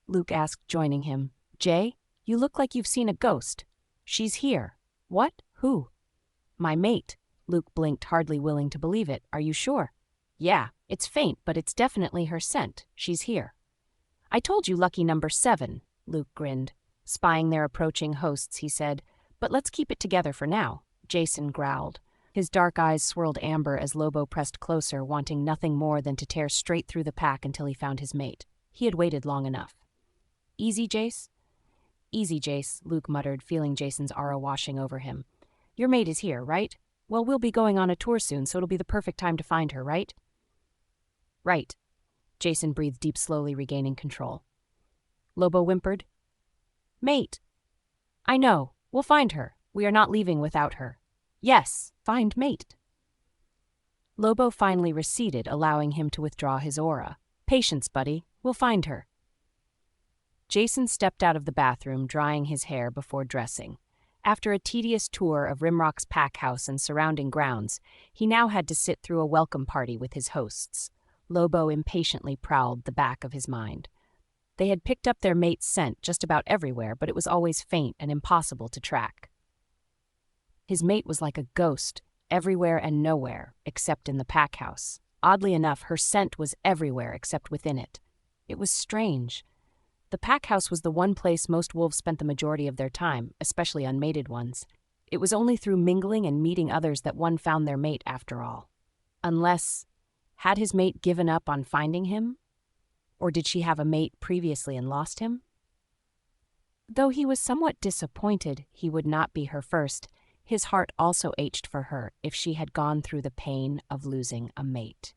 Luke asked, joining him. Jay, you look like you've seen a ghost. She's here. What? Who? My mate. Luke blinked, hardly willing to believe it. Are you sure? Yeah, it's faint, but it's definitely her scent. She's here. I told you lucky number 7, Luke grinned. Spying their approaching hosts, he said, but let's keep it together for now. Jason growled. His dark eyes swirled amber as Lobo pressed closer, wanting nothing more than to tear straight through the pack until he found his mate. He had waited long enough. Easy, Jace? Easy, Jace, Luke muttered, feeling Jason's aura washing over him. Your mate is here, right? Well, we'll be going on a tour soon, so it'll be the perfect time to find her, right? Right. Jason breathed deep, slowly regaining control. Lobo whimpered. Mate. I know. We'll find her. We are not leaving without her. Yes, find mate. Lobo finally receded, allowing him to withdraw his aura. Patience, buddy. We'll find her. Jason stepped out of the bathroom, drying his hair before dressing. After a tedious tour of Rimrock's pack house and surrounding grounds, he now had to sit through a welcome party with his hosts. Lobo impatiently prowled the back of his mind. They had picked up their mate's scent just about everywhere, but it was always faint and impossible to track. His mate was like a ghost, everywhere and nowhere, except in the pack house. Oddly enough, her scent was everywhere except within it. It was strange. The pack house was the one place most wolves spent the majority of their time, especially unmated ones. It was only through mingling and meeting others that one found their mate after all. Unless, had his mate given up on finding him? Or did she have a mate previously and lost him? Though he was somewhat disappointed he would not be her first, his heart also ached for her if she had gone through the pain of losing a mate.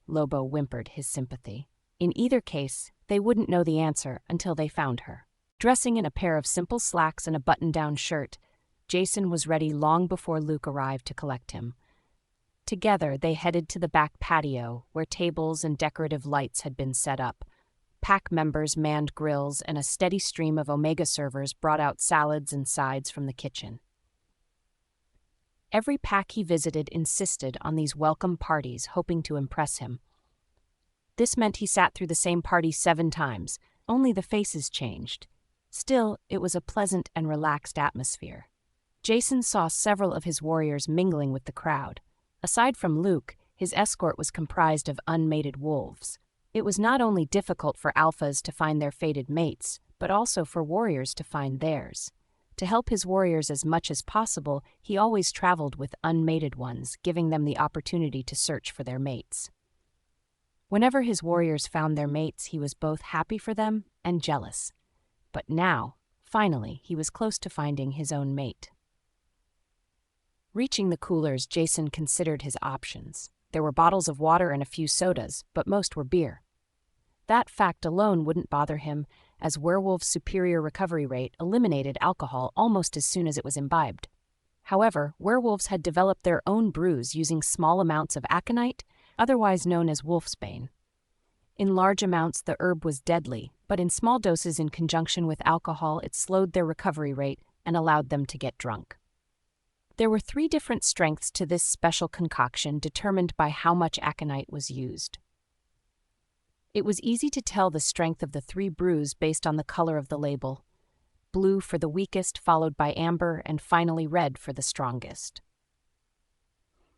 Lobo whimpered his sympathy. In either case, they wouldn't know the answer until they found her. Dressing in a pair of simple slacks and a button-down shirt, Jason was ready long before Luke arrived to collect him. Together, they headed to the back patio, where tables and decorative lights had been set up. Pack members manned grills, and a steady stream of Omega servers brought out salads and sides from the kitchen. Every pack he visited insisted on these welcome parties, hoping to impress him. This meant he sat through the same party 7 times, only the faces changed. Still, it was a pleasant and relaxed atmosphere. Jason saw several of his warriors mingling with the crowd. Aside from Luke, his escort was comprised of unmated wolves. It was not only difficult for alphas to find their fated mates, but also for warriors to find theirs. To help his warriors as much as possible, he always traveled with unmated ones, giving them the opportunity to search for their mates. Whenever his warriors found their mates, he was both happy for them and jealous. But now, finally, he was close to finding his own mate. Reaching the coolers, Jason considered his options. There were bottles of water and a few sodas, but most were beer. That fact alone wouldn't bother him, as werewolves' superior recovery rate eliminated alcohol almost as soon as it was imbibed. However, werewolves had developed their own brews using small amounts of aconite, otherwise known as wolfsbane. In large amounts, the herb was deadly, but in small doses in conjunction with alcohol, it slowed their recovery rate and allowed them to get drunk. There were 3 different strengths to this special concoction determined by how much aconite was used. It was easy to tell the strength of the 3 brews based on the color of the label: blue for the weakest, followed by amber, and finally red for the strongest.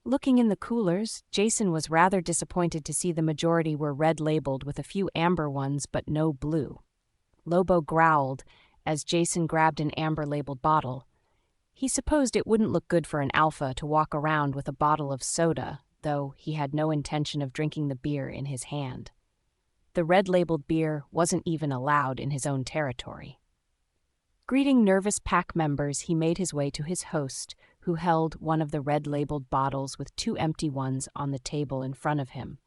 Looking in the coolers, Jason was rather disappointed to see the majority were red labeled with a few amber ones but no blue. Lobo growled as Jason grabbed an amber labeled bottle. He supposed it wouldn't look good for an alpha to walk around with a bottle of soda, though he had no intention of drinking the beer in his hand. The red-labeled beer wasn't even allowed in his own territory. Greeting nervous pack members, he made his way to his host, who held one of the red-labeled bottles with 2 empty ones on the table in front of him.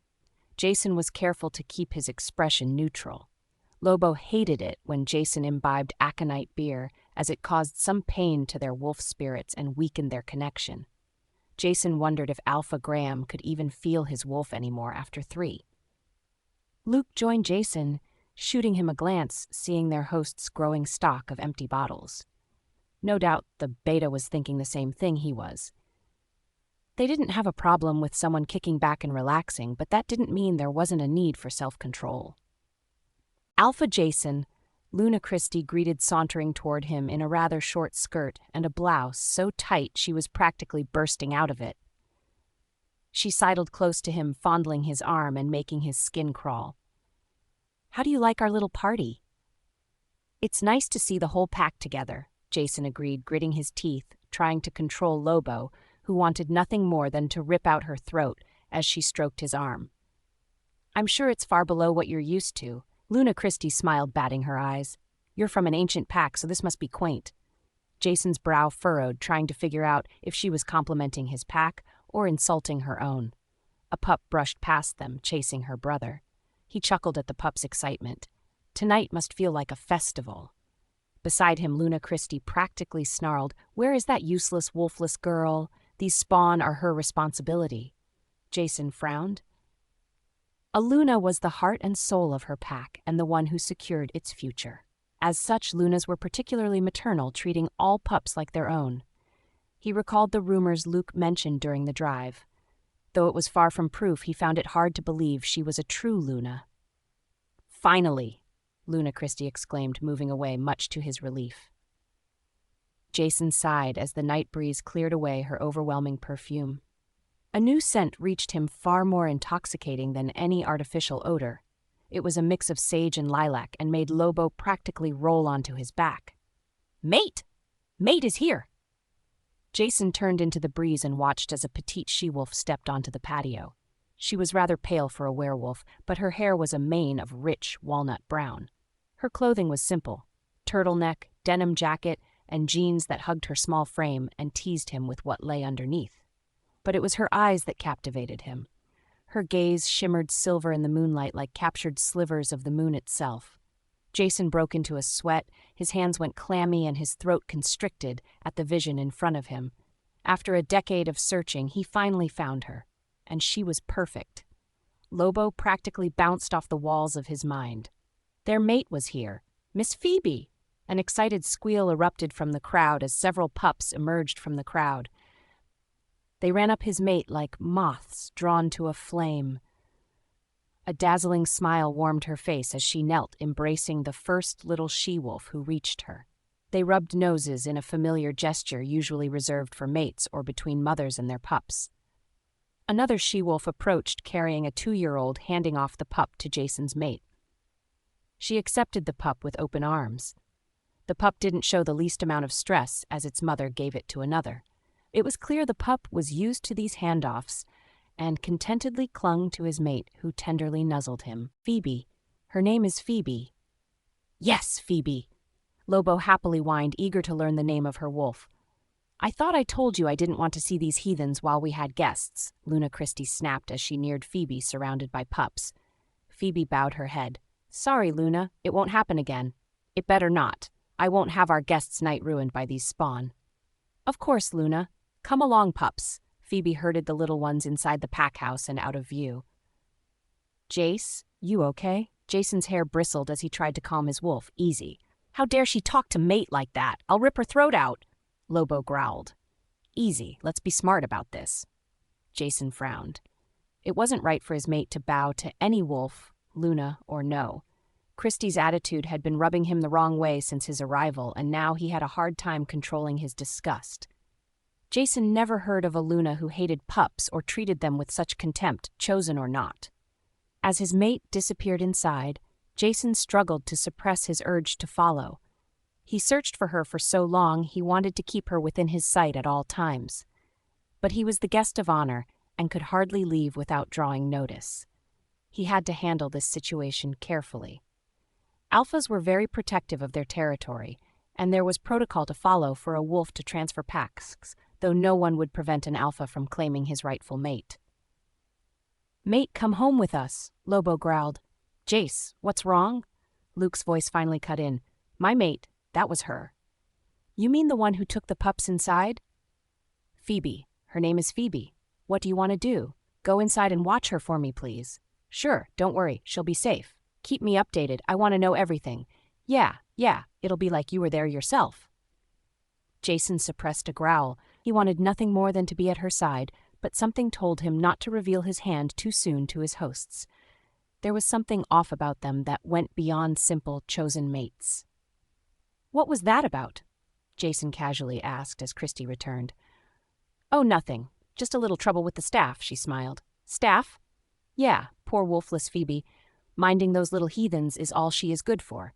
Jason was careful to keep his expression neutral. Lobo hated it when Jason imbibed aconite beer, as it caused some pain to their wolf spirits and weakened their connection. Jason wondered if Alpha Graham could even feel his wolf anymore after 3. Luke joined Jason, shooting him a glance, seeing their host's growing stock of empty bottles. No doubt the beta was thinking the same thing he was. They didn't have a problem with someone kicking back and relaxing, but that didn't mean there wasn't a need for self-control. Alpha Jason, Luna Christy greeted sauntering toward him in a rather short skirt and a blouse so tight she was practically bursting out of it. She sidled close to him, fondling his arm and making his skin crawl. "How do you like our little party?" "It's nice to see the whole pack together," Jason agreed, gritting his teeth, trying to control Lobo, who wanted nothing more than to rip out her throat as she stroked his arm. "I'm sure it's far below what you're used to." Luna Christy smiled, batting her eyes. "You're from an ancient pack, so this must be quaint." Jason's brow furrowed, trying to figure out if she was complimenting his pack or insulting her own. A pup brushed past them, chasing her brother. He chuckled at the pup's excitement. Tonight must feel like a festival. Beside him, Luna Christy practically snarled, "Where is that useless, wolfless girl? These spawn are her responsibility." Jason frowned. A Luna was the heart and soul of her pack and the one who secured its future. As such, Lunas were particularly maternal, treating all pups like their own. He recalled the rumors Luke mentioned during the drive. Though it was far from proof, he found it hard to believe she was a true Luna. "Finally!" Luna Christy exclaimed, moving away, much to his relief. Jason sighed as the night breeze cleared away her overwhelming perfume. A new scent reached him, far more intoxicating than any artificial odor. It was a mix of sage and lilac and made Lobo practically roll onto his back. "Mate! Mate is here!" Jason turned into the breeze and watched as a petite she-wolf stepped onto the patio. She was rather pale for a werewolf, but her hair was a mane of rich walnut brown. Her clothing was simple: turtleneck, denim jacket, and jeans that hugged her small frame and teased him with what lay underneath. But it was her eyes that captivated him. Her gaze shimmered silver in the moonlight like captured slivers of the moon itself. Jason broke into a sweat, his hands went clammy and his throat constricted at the vision in front of him. After a decade of searching, he finally found her, and she was perfect. Lobo practically bounced off the walls of his mind. Their mate was here, Miss Phoebe! An excited squeal erupted from the crowd as several pups emerged from the crowd. They ran up his mate like moths drawn to a flame. A dazzling smile warmed her face as she knelt, embracing the first little she-wolf who reached her. They rubbed noses in a familiar gesture usually reserved for mates or between mothers and their pups. Another she-wolf approached, carrying a 2-year-old, handing off the pup to Jason's mate. She accepted the pup with open arms. The pup didn't show the least amount of stress as its mother gave it to another. It was clear the pup was used to these handoffs and contentedly clung to his mate, who tenderly nuzzled him. "Phoebe. Her name is Phoebe." "Yes, Phoebe." Lobo happily whined, eager to learn the name of her wolf. "I thought I told you I didn't want to see these heathens while we had guests," Luna Christy snapped as she neared Phoebe, surrounded by pups. Phoebe bowed her head. "Sorry, Luna. It won't happen again." It better not. I won't have our guests' night ruined by these spawn. Of course, Luna. Come along, pups. Phoebe herded the little ones inside the pack house and out of view. Jace, you okay? Jason's hair bristled as he tried to calm his wolf. Easy. How dare she talk to Mate like that? I'll rip her throat out. Lobo growled. Easy, let's be smart about this. Jason frowned. It wasn't right for his mate to bow to any wolf, Luna or no. Christy's attitude had been rubbing him the wrong way since his arrival, and now he had a hard time controlling his disgust. Jason never heard of a Luna who hated pups or treated them with such contempt, chosen or not. As his mate disappeared inside, Jason struggled to suppress his urge to follow. He searched for her for so long he wanted to keep her within his sight at all times. But he was the guest of honor and could hardly leave without drawing notice. He had to handle this situation carefully. Alphas were very protective of their territory, and there was protocol to follow for a wolf to transfer packs, though no one would prevent an alpha from claiming his rightful mate. Mate, come home with us, Lobo growled. Jace, what's wrong? Luke's voice finally cut in. My mate, that was her. You mean the one who took the pups inside? Phoebe. Her name is Phoebe. What do you want to do? Go inside and watch her for me, please. Sure, don't worry, she'll be safe. Keep me updated, I want to know everything. Yeah, it'll be like you were there yourself. Jason suppressed a growl. He wanted nothing more than to be at her side, but something told him not to reveal his hand too soon to his hosts. There was something off about them that went beyond simple chosen mates. What was that about? Jason casually asked as Christy returned. Oh, nothing. Just a little trouble with the staff, she smiled. Staff? Yeah, poor wolfless Phoebe. Minding those little heathens is all she is good for.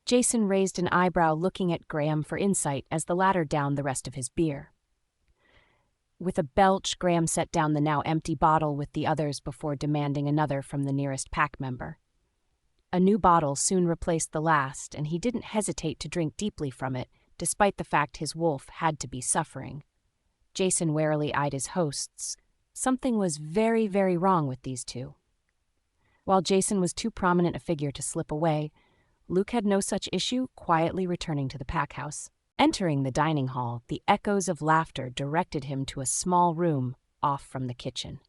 Jason raised an eyebrow looking at Graham for insight as the latter downed the rest of his beer. With a belch, Graham set down the now empty bottle with the others before demanding another from the nearest pack member. A new bottle soon replaced the last, and he didn't hesitate to drink deeply from it, despite the fact his wolf had to be suffering. Jason warily eyed his hosts. Something was very, very wrong with these two. While Jason was too prominent a figure to slip away, Luke had no such issue, quietly returning to the pack house. Entering the dining hall, the echoes of laughter directed him to a small room off from the kitchen.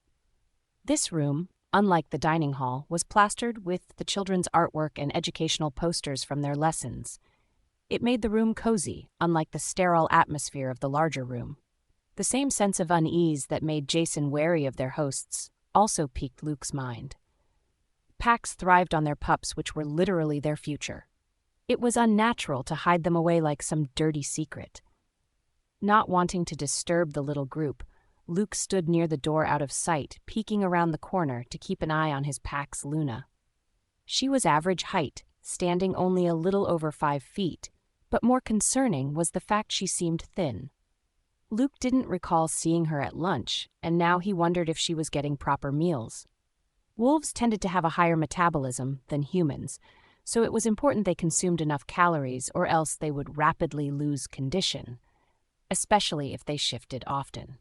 This room, unlike the dining hall, was plastered with the children's artwork and educational posters from their lessons. It made the room cozy, unlike the sterile atmosphere of the larger room. The same sense of unease that made Jason wary of their hosts also piqued Luke's mind. Packs thrived on their pups, which were literally their future. It was unnatural to hide them away like some dirty secret. Not wanting to disturb the little group, Luke stood near the door out of sight, peeking around the corner to keep an eye on his pack's Luna. She was average height, standing only a little over 5 feet, but more concerning was the fact she seemed thin. Luke didn't recall seeing her at lunch, and now he wondered if she was getting proper meals. Wolves tended to have a higher metabolism than humans, so it was important they consumed enough calories or else they would rapidly lose condition, especially if they shifted often.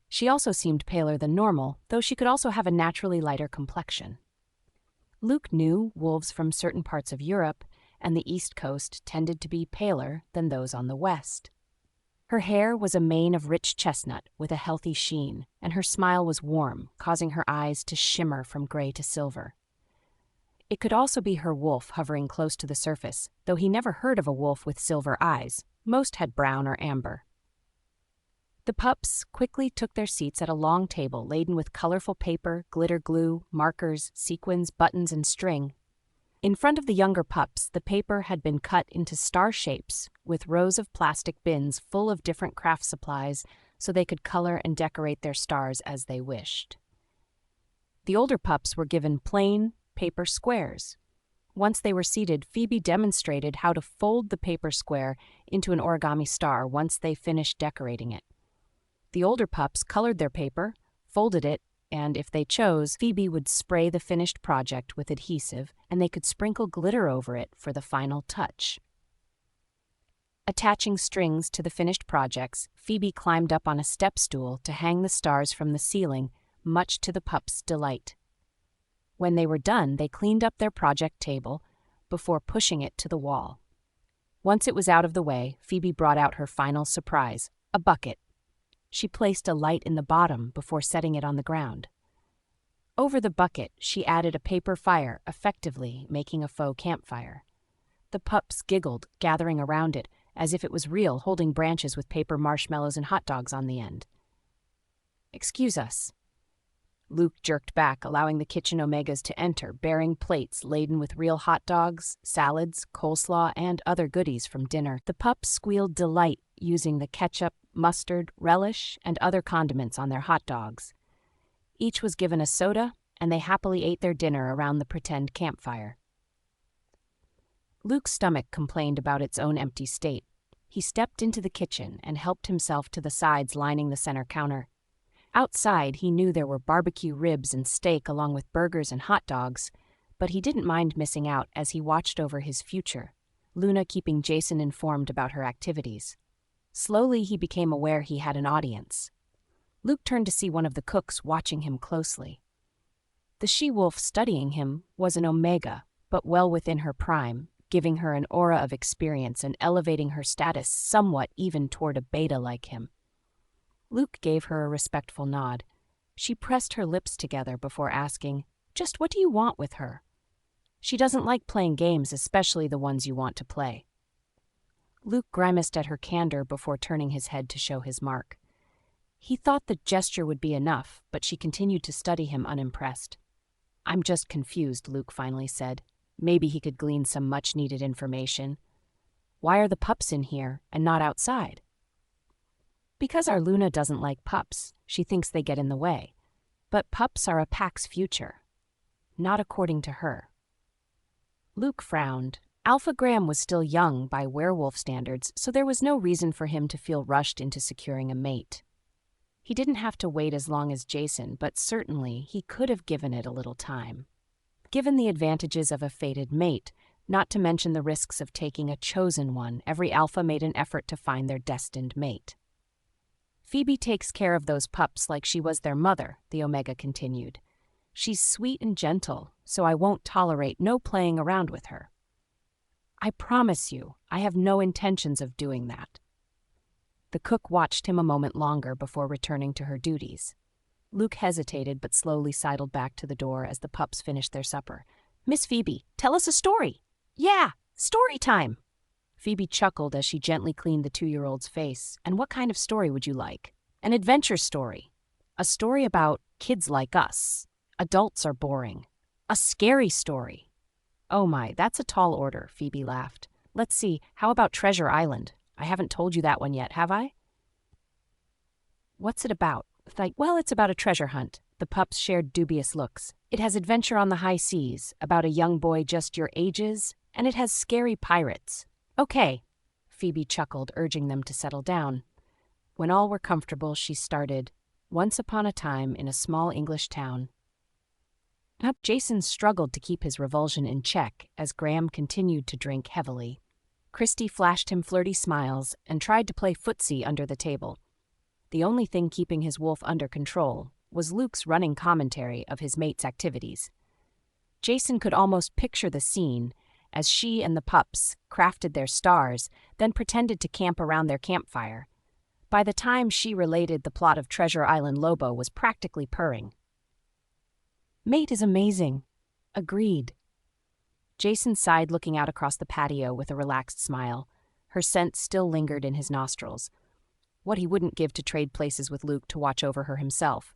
She also seemed paler than normal, though she could also have a naturally lighter complexion. Luke knew wolves from certain parts of Europe and the East Coast tended to be paler than those on the West. Her hair was a mane of rich chestnut with a healthy sheen, and her smile was warm, causing her eyes to shimmer from gray to silver. It could also be her wolf hovering close to the surface, though he never heard of a wolf with silver eyes. Most had brown or amber. The pups quickly took their seats at a long table laden with colorful paper, glitter glue, markers, sequins, buttons, and string. In front of the younger pups, the paper had been cut into star shapes with rows of plastic bins full of different craft supplies so they could color and decorate their stars as they wished. The older pups were given plain paper squares. Once they were seated, Phoebe demonstrated how to fold the paper square into an origami star once they finished decorating it. The older pups colored their paper, folded it, and if they chose, Phoebe would spray the finished project with adhesive, and they could sprinkle glitter over it for the final touch. Attaching strings to the finished projects, Phoebe climbed up on a step stool to hang the stars from the ceiling, much to the pups' delight. When they were done, they cleaned up their project table before pushing it to the wall. Once it was out of the way, Phoebe brought out her final surprise, a bucket. She placed a light in the bottom before setting it on the ground. Over the bucket, she added a paper fire, effectively making a faux campfire. The pups giggled, gathering around it, as if it was real, holding branches with paper marshmallows and hot dogs on the end. "Excuse us." Luke jerked back, allowing the kitchen omegas to enter, bearing plates laden with real hot dogs, salads, coleslaw, and other goodies from dinner. The pups squealed delight using the ketchup, mustard, relish, and other condiments on their hot dogs. Each was given a soda, and they happily ate their dinner around the pretend campfire. Luke's stomach complained about its own empty state. He stepped into the kitchen and helped himself to the sides lining the center counter. Outside, he knew there were barbecue ribs and steak along with burgers and hot dogs, but he didn't mind missing out as he watched over his future, Luna keeping Jason informed about her activities. Slowly, he became aware he had an audience. Luke turned to see one of the cooks watching him closely. The she-wolf studying him was an omega, but well within her prime, giving her an aura of experience and elevating her status somewhat even toward a beta like him. Luke gave her a respectful nod. She pressed her lips together before asking, "Just what do you want with her?" "She doesn't like playing games, especially the ones you want to play." Luke grimaced at her candor before turning his head to show his mark. He thought the gesture would be enough, but she continued to study him unimpressed. "I'm just confused," Luke finally said. Maybe he could glean some much-needed information. "Why are the pups in here and not outside?" "Because our Luna doesn't like pups. She thinks they get in the way. But pups are a pack's future. Not according to her." Luke frowned. Alpha Graham was still young by werewolf standards, so there was no reason for him to feel rushed into securing a mate. He didn't have to wait as long as Jason, but certainly he could have given it a little time. Given the advantages of a fated mate, not to mention the risks of taking a chosen one, every alpha made an effort to find their destined mate. "Phoebe takes care of those pups like she was their mother," the Omega continued. "She's sweet and gentle, so I won't tolerate no playing around with her." "I promise you, I have no intentions of doing that." The cook watched him a moment longer before returning to her duties. Luke hesitated but slowly sidled back to the door as the pups finished their supper. "Miss Phoebe, tell us a story." "Yeah, story time." Phoebe chuckled as she gently cleaned the 2-year-old's face. "And what kind of story would you like?" "An adventure story. A story about kids like us. Adults are boring. A scary story." "Oh my, that's a tall order," Phoebe laughed. "Let's see, how about Treasure Island? I haven't told you that one yet, have I?" "What's it about?" "Well, it's about a treasure hunt." The pups shared dubious looks. "It has adventure on the high seas, about a young boy just your ages, and it has scary pirates." "Okay," Phoebe chuckled, urging them to settle down. When all were comfortable, she started, "Once upon a time in a small English town." Jason struggled to keep his revulsion in check as Graham continued to drink heavily. Christy flashed him flirty smiles and tried to play footsie under the table. The only thing keeping his wolf under control was Luke's running commentary of his mate's activities. Jason could almost picture the scene as she and the pups crafted their stars, then pretended to camp around their campfire. By the time she related, the plot of Treasure Island, Lobo was practically purring. "Mate is amazing." "Agreed." Jason sighed, looking out across the patio with a relaxed smile. Her scent still lingered in his nostrils. What he wouldn't give to trade places with Luke to watch over her himself.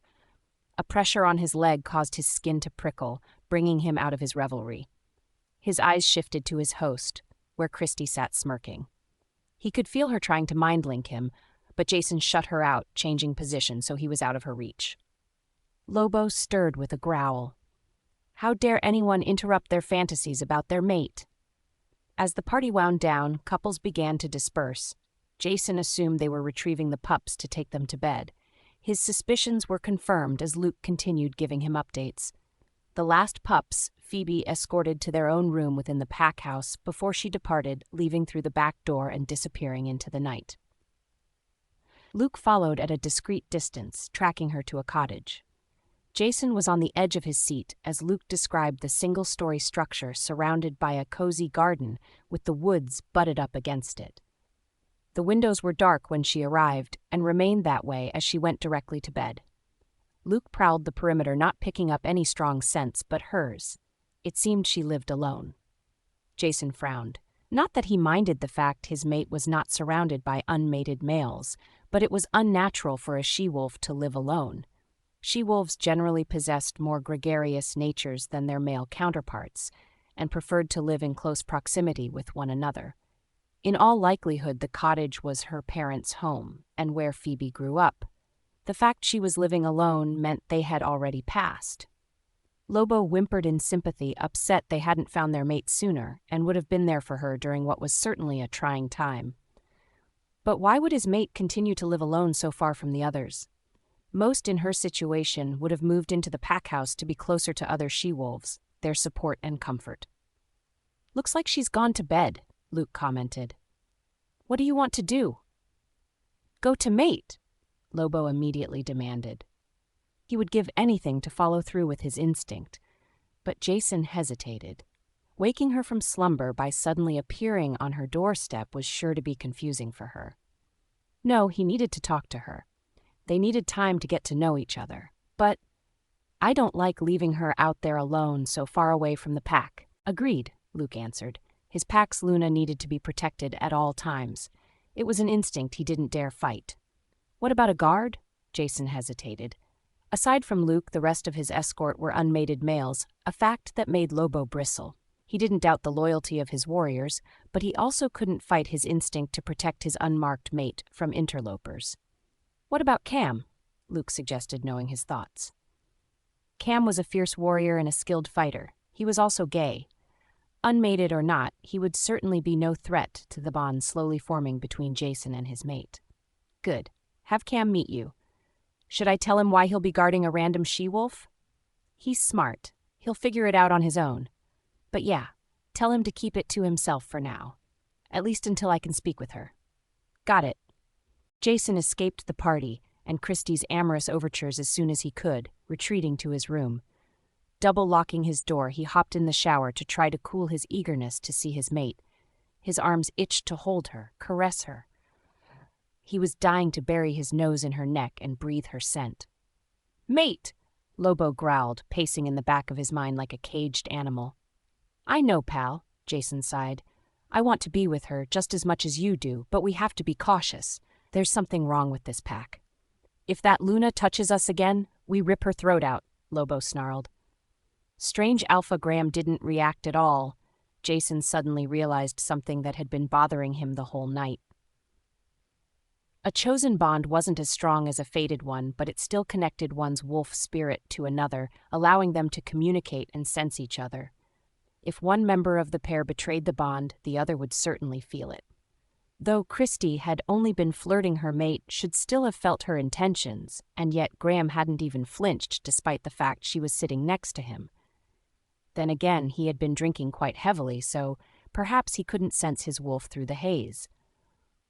A pressure on his leg caused his skin to prickle, bringing him out of his revelry. His eyes shifted to his host, where Christy sat smirking. He could feel her trying to mind-link him, but Jason shut her out, changing position so he was out of her reach. Lobo stirred with a growl. How dare anyone interrupt their fantasies about their mate? As the party wound down, couples began to disperse. Jason assumed they were retrieving the pups to take them to bed. His suspicions were confirmed as Luke continued giving him updates. The last pups Phoebe escorted to their own room within the pack house before she departed, leaving through the back door and disappearing into the night. Luke followed at a discreet distance, tracking her to a cottage. Jason was on the edge of his seat as Luke described the single-story structure surrounded by a cozy garden with the woods butted up against it. The windows were dark when she arrived and remained that way as she went directly to bed. Luke prowled the perimeter, not picking up any strong scents but hers. It seemed she lived alone. Jason frowned. Not that he minded the fact his mate was not surrounded by unmated males, but it was unnatural for a she-wolf to live alone. She-wolves generally possessed more gregarious natures than their male counterparts, and preferred to live in close proximity with one another. In all likelihood, the cottage was her parents' home, and where Phoebe grew up. The fact she was living alone meant they had already passed. Lobo whimpered in sympathy, upset they hadn't found their mate sooner, and would have been there for her during what was certainly a trying time. But why would his mate continue to live alone so far from the others? Most in her situation would have moved into the pack house to be closer to other she-wolves, their support and comfort. "Looks like she's gone to bed," Luke commented. "What do you want to do?" "Go to mate," Lobo immediately demanded. He would give anything to follow through with his instinct, but Jason hesitated. Waking her from slumber by suddenly appearing on her doorstep was sure to be confusing for her. No, he needed to talk to her. They needed time to get to know each other. But I don't like leaving her out there alone so far away from the pack. Agreed, Luke answered. His pack's Luna needed to be protected at all times. It was an instinct he didn't dare fight. What about a guard? Jason hesitated. Aside from Luke, the rest of his escort were unmated males, a fact that made Lobo bristle. He didn't doubt the loyalty of his warriors, but he also couldn't fight his instinct to protect his unmarked mate from interlopers. What about Cam? Luke suggested, knowing his thoughts. Cam was a fierce warrior and a skilled fighter. He was also gay. Unmated or not, he would certainly be no threat to the bond slowly forming between Jason and his mate. Good. Have Cam meet you. Should I tell him why he'll be guarding a random she-wolf? He's smart. He'll figure it out on his own. But yeah, tell him to keep it to himself for now. At least until I can speak with her. Got it. Jason escaped the party and Christy's amorous overtures as soon as he could, retreating to his room. Double-locking his door, he hopped in the shower to try to cool his eagerness to see his mate. His arms itched to hold her, caress her. He was dying to bury his nose in her neck and breathe her scent. "Mate!" Lobo growled, pacing in the back of his mind like a caged animal. "I know, pal," Jason sighed. "I want to be with her just as much as you do, but we have to be cautious. There's something wrong with this pack. If that Luna touches us again, we rip her throat out," Lobo snarled. Strange Alpha Graham didn't react at all. Jason suddenly realized something that had been bothering him the whole night. A chosen bond wasn't as strong as a fated one, but it still connected one's wolf spirit to another, allowing them to communicate and sense each other. If one member of the pair betrayed the bond, the other would certainly feel it. Though Christy had only been flirting, her mate should still have felt her intentions, and yet Graham hadn't even flinched despite the fact she was sitting next to him. Then again, he had been drinking quite heavily, so perhaps he couldn't sense his wolf through the haze.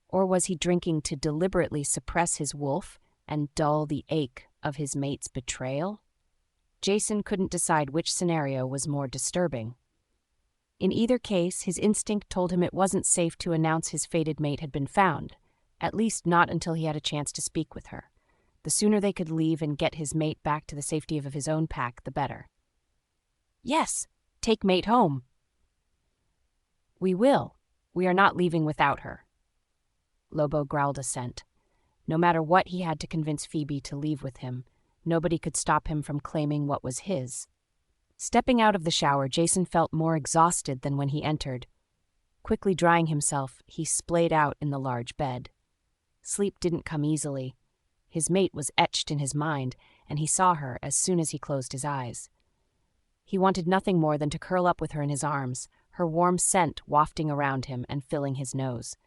Or was he drinking to deliberately suppress his wolf and dull the ache of his mate's betrayal? Jason couldn't decide which scenario was more disturbing. In either case, his instinct told him it wasn't safe to announce his fated mate had been found, at least not until he had a chance to speak with her. The sooner they could leave and get his mate back to the safety of his own pack, the better. "Yes, take mate home." "We will. We are not leaving without her." Lobo growled assent. No matter what he had to convince Phoebe to leave with him, nobody could stop him from claiming what was his. Stepping out of the shower, Jason felt more exhausted than when he entered. Quickly drying himself, he splayed out in the large bed. Sleep didn't come easily. His mate was etched in his mind, and he saw her as soon as he closed his eyes. He wanted nothing more than to curl up with her in his arms, her warm scent wafting around him and filling his nose.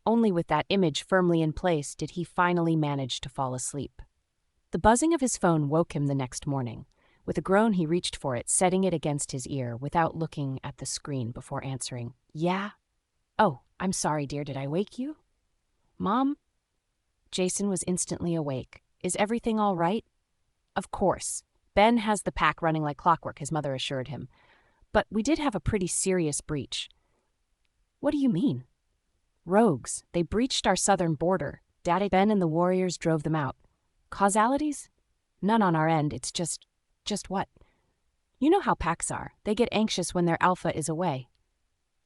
Only with that image firmly in place did he finally manage to fall asleep. The buzzing of his phone woke him the next morning. With a groan, he reached for it, setting it against his ear without looking at the screen before answering. "Yeah? Oh, I'm sorry, dear. Did I wake you?" "Mom?" Jason was instantly awake. "Is everything all right?" Of course. Ben has the pack running like clockwork, his mother assured him. But we did have a pretty serious breach. What do you mean? Rogues. They breached our southern border. Daddy, Ben, and the warriors drove them out. Causalities? None on our end. It's just what? You know how packs are. They get anxious when their alpha is away.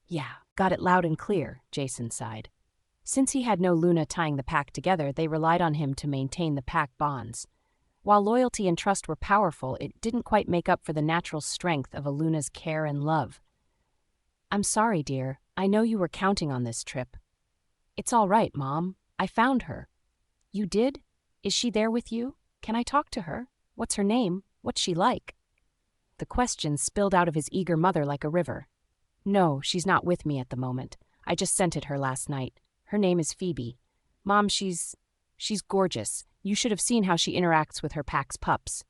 Yeah, got it loud and clear, Jason sighed. Since he had no Luna tying the pack together, they relied on him to maintain the pack bonds. While loyalty and trust were powerful, it didn't quite make up for the natural strength of a Luna's care and love. I'm sorry, dear. I know you were counting on this trip. It's all right, Mom. I found her. You did? Is she there with you? Can I talk to her? What's her name? What's she like? The question spilled out of his eager mother like a river. No, she's not with me at the moment. I just scented her last night. Her name is Phoebe. Mom, she's gorgeous. You should have seen how she interacts with her pack's pups.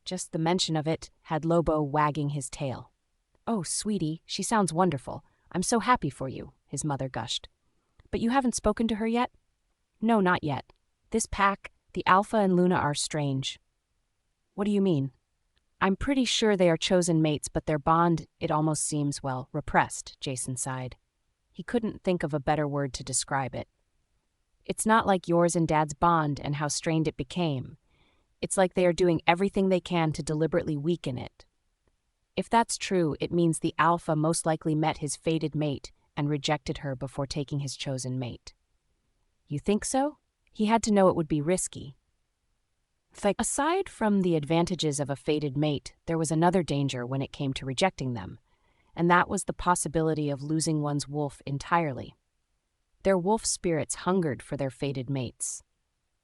Just the mention of it had Lobo wagging his tail. Oh, sweetie, she sounds wonderful. I'm so happy for you, his mother gushed. But you haven't spoken to her yet? No, not yet. This pack, the Alpha and Luna, are strange. What do you mean? I'm pretty sure they are chosen mates, but their bond, it almost seems, well, repressed, Jason sighed. He couldn't think of a better word to describe it. It's not like yours and Dad's bond and how strained it became. It's like they are doing everything they can to deliberately weaken it. If that's true, it means the Alpha most likely met his fated mate and rejected her before taking his chosen mate. You think so? He had to know it would be risky. Aside from the advantages of a fated mate, there was another danger when it came to rejecting them, and that was the possibility of losing one's wolf entirely. Their wolf spirits hungered for their fated mates.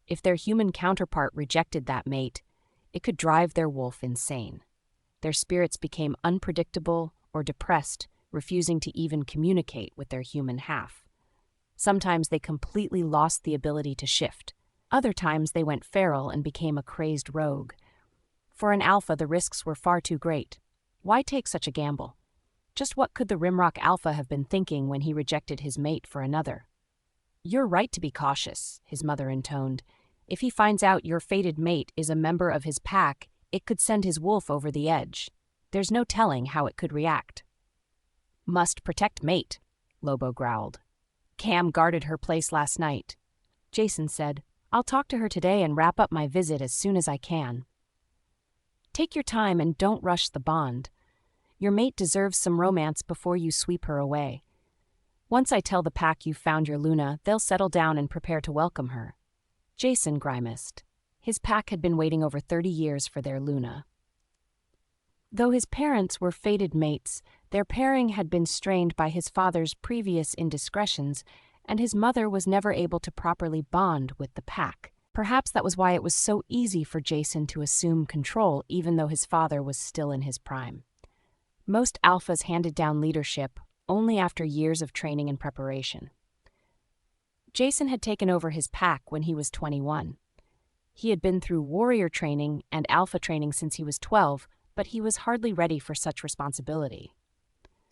If their human counterpart rejected that mate, it could drive their wolf insane. Their spirits became unpredictable or depressed, refusing to even communicate with their human half. Sometimes they completely lost the ability to shift. Other times they went feral and became a crazed rogue. For an alpha, the risks were far too great. Why take such a gamble? Just what could the Rimrock Alpha have been thinking when he rejected his mate for another? You're right to be cautious, his mother intoned. If he finds out your fated mate is a member of his pack, it could send his wolf over the edge. There's no telling how it could react. Must protect mate, Lobo growled. Cam guarded her place last night. Jason said, I'll talk to her today and wrap up my visit as soon as I can. Take your time and don't rush the bond. Your mate deserves some romance before you sweep her away. Once I tell the pack you've found your Luna, they'll settle down and prepare to welcome her. Jason grimaced. His pack had been waiting over 30 years for their Luna. Though his parents were fated mates, their pairing had been strained by his father's previous indiscretions, and his mother was never able to properly bond with the pack. Perhaps that was why it was so easy for Jason to assume control even though his father was still in his prime. Most alphas handed down leadership only after years of training and preparation. Jason had taken over his pack when he was 21. He had been through warrior training and alpha training since he was 12, but he was hardly ready for such responsibility.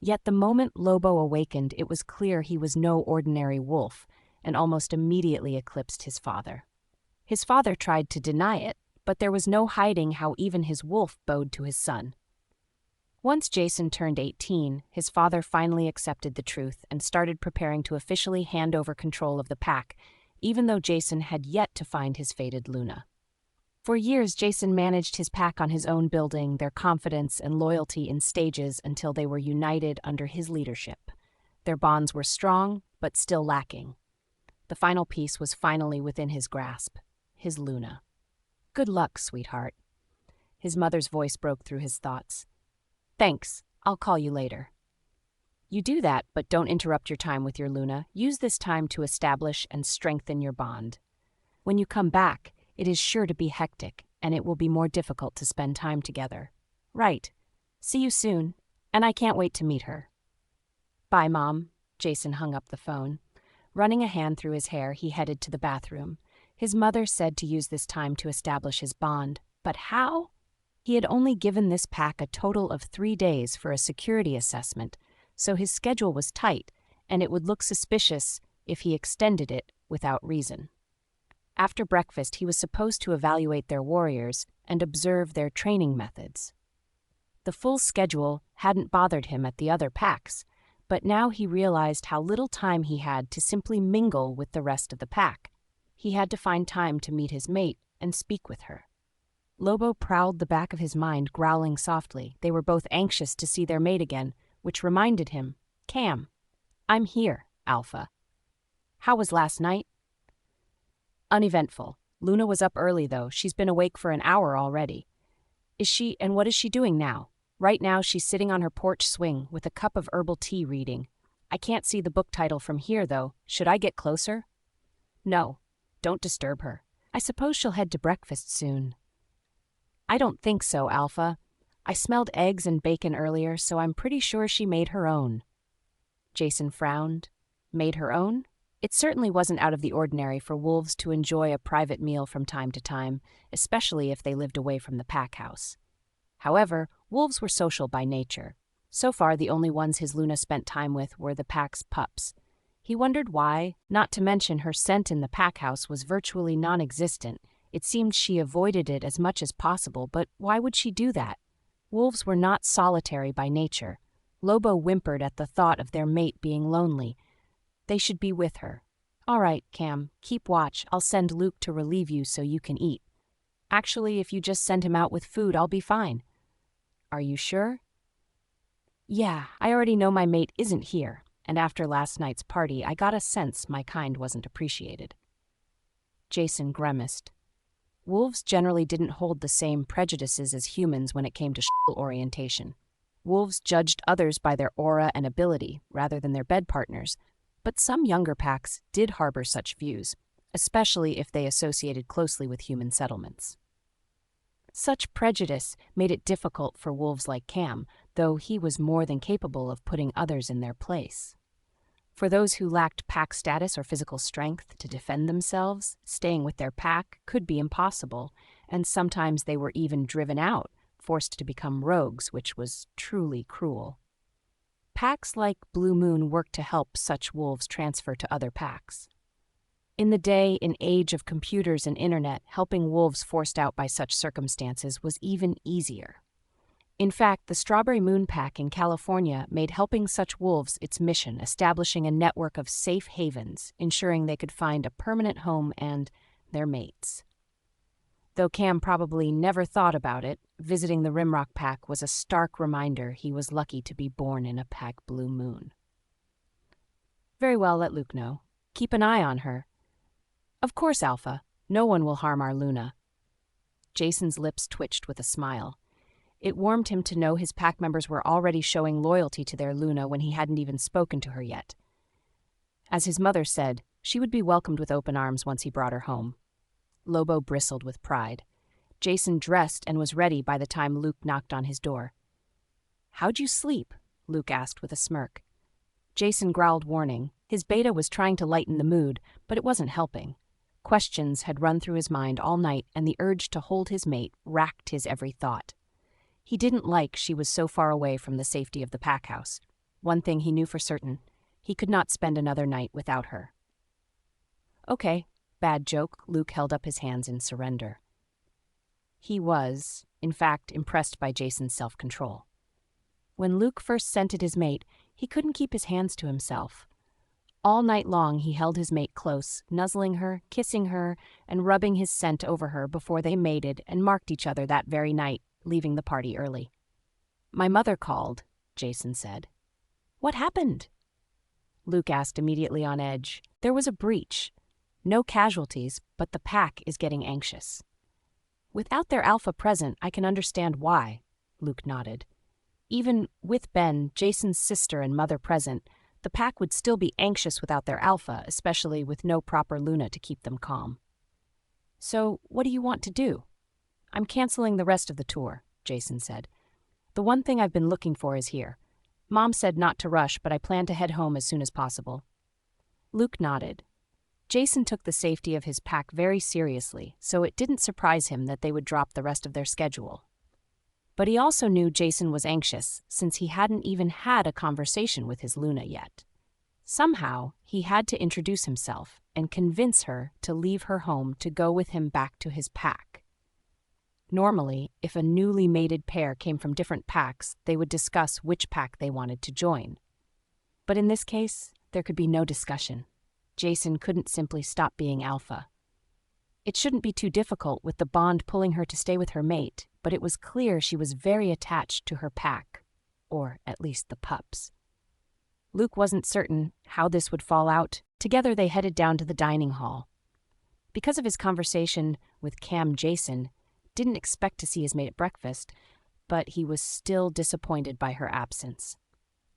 Yet the moment Lobo awakened, it was clear he was no ordinary wolf, and almost immediately eclipsed his father. His father tried to deny it, but there was no hiding how even his wolf bowed to his son. Once Jason turned 18, his father finally accepted the truth and started preparing to officially hand over control of the pack, even though Jason had yet to find his fated Luna. For years, Jason managed his pack on his own, building their confidence and loyalty in stages until they were united under his leadership. Their bonds were strong, but still lacking. The final piece was finally within his grasp, his Luna. Good luck, sweetheart. His mother's voice broke through his thoughts. Thanks, I'll call you later. You do that, but don't interrupt your time with your Luna. Use this time to establish and strengthen your bond. When you come back, it is sure to be hectic, and it will be more difficult to spend time together. Right. See you soon, and I can't wait to meet her. Bye, Mom. Jason hung up the phone. Running a hand through his hair, he headed to the bathroom. His mother said to use this time to establish his bond. But how? He had only given this pack a total of 3 days for a security assessment, so his schedule was tight, and it would look suspicious if he extended it without reason. After breakfast, he was supposed to evaluate their warriors and observe their training methods. The full schedule hadn't bothered him at the other packs, but now he realized how little time he had to simply mingle with the rest of the pack. He had to find time to meet his mate and speak with her. Lobo prowled the back of his mind, growling softly. They were both anxious to see their mate again, which reminded him, "Cam, I'm here, Alpha. How was last night?" "Uneventful. Luna was up early, though. She's been awake for an hour already." And what is she doing now?" "Right now she's sitting on her porch swing with a cup of herbal tea reading. I can't see the book title from here, though. Should I get closer?" "No, don't disturb her. I suppose she'll head to breakfast soon." "I don't think so, Alpha. I smelled eggs and bacon earlier, so I'm pretty sure she made her own." Jason frowned. Made her own? It certainly wasn't out of the ordinary for wolves to enjoy a private meal from time to time, especially if they lived away from the pack house. However, wolves were social by nature. So far, the only ones his Luna spent time with were the pack's pups. He wondered why, not to mention her scent in the pack house was virtually non-existent. It seemed she avoided it as much as possible, but why would she do that? Wolves were not solitary by nature. Lobo whimpered at the thought of their mate being lonely. They should be with her. "All right, Cam, keep watch. I'll send Luke to relieve you so you can eat. Actually, if you just send him out with food, I'll be fine." "Are you sure?" "Yeah, I already know my mate isn't here, and after last night's party, I got a sense my kind wasn't appreciated." Jason grimaced. Wolves generally didn't hold the same prejudices as humans when it came to orientation. Wolves judged others by their aura and ability, rather than their bed partners, but some younger packs did harbor such views, especially if they associated closely with human settlements. Such prejudice made it difficult for wolves like Cam, though he was more than capable of putting others in their place. For those who lacked pack status or physical strength to defend themselves, staying with their pack could be impossible, and sometimes they were even driven out, forced to become rogues, which was truly cruel. Packs like Blue Moon worked to help such wolves transfer to other packs. In the day and age of computers and internet, helping wolves forced out by such circumstances was even easier. In fact, the Strawberry Moon Pack in California made helping such wolves its mission, establishing a network of safe havens, ensuring they could find a permanent home and their mates. Though Cam probably never thought about it, visiting the Rimrock Pack was a stark reminder he was lucky to be born in a pack Blue Moon. "Very well, let Luke know. Keep an eye on her." "Of course, Alpha. No one will harm our Luna." Jason's lips twitched with a smile. It warmed him to know his pack members were already showing loyalty to their Luna when he hadn't even spoken to her yet. As his mother said, she would be welcomed with open arms once he brought her home. Lobo bristled with pride. Jason dressed and was ready by the time Luke knocked on his door. "How'd you sleep?" Luke asked with a smirk. Jason growled warning. His beta was trying to lighten the mood, but it wasn't helping. Questions had run through his mind all night, and the urge to hold his mate racked his every thought. He didn't like she was so far away from the safety of the pack house. One thing he knew for certain, he could not spend another night without her. "Okay, bad joke." Luke held up his hands in surrender. He was, in fact, impressed by Jason's self-control. When Luke first scented his mate, he couldn't keep his hands to himself. All night long he held his mate close, nuzzling her, kissing her, and rubbing his scent over her before they mated and marked each other that very night, leaving the party early. "My mother called," Jason said. "What happened?" Luke asked, immediately on edge. "There was a breach. No casualties, but the pack is getting anxious." "Without their Alpha present, I can understand why," Luke nodded. Even with Ben, Jason's sister and mother present, the pack would still be anxious without their Alpha, especially with no proper Luna to keep them calm. "So, what do you want to do?" "I'm canceling the rest of the tour," Jason said. "The one thing I've been looking for is here. Mom said not to rush, but I plan to head home as soon as possible." Luke nodded. Jason took the safety of his pack very seriously, so it didn't surprise him that they would drop the rest of their schedule. But he also knew Jason was anxious, since he hadn't even had a conversation with his Luna yet. Somehow, he he had to introduce himself and convince her to leave her home to go with him back to his pack. Normally, if a newly mated pair came from different packs, they would discuss which pack they wanted to join. But in this case, there could be no discussion. Jason couldn't simply stop being alpha. It shouldn't be too difficult with the bond pulling her to stay with her mate, but it was clear she was very attached to her pack, or at least the pups. Luke wasn't certain how this would fall out. Together they headed down to the dining hall. Because of his conversation with Jason didn't expect to see his mate at breakfast, but he was still disappointed by her absence.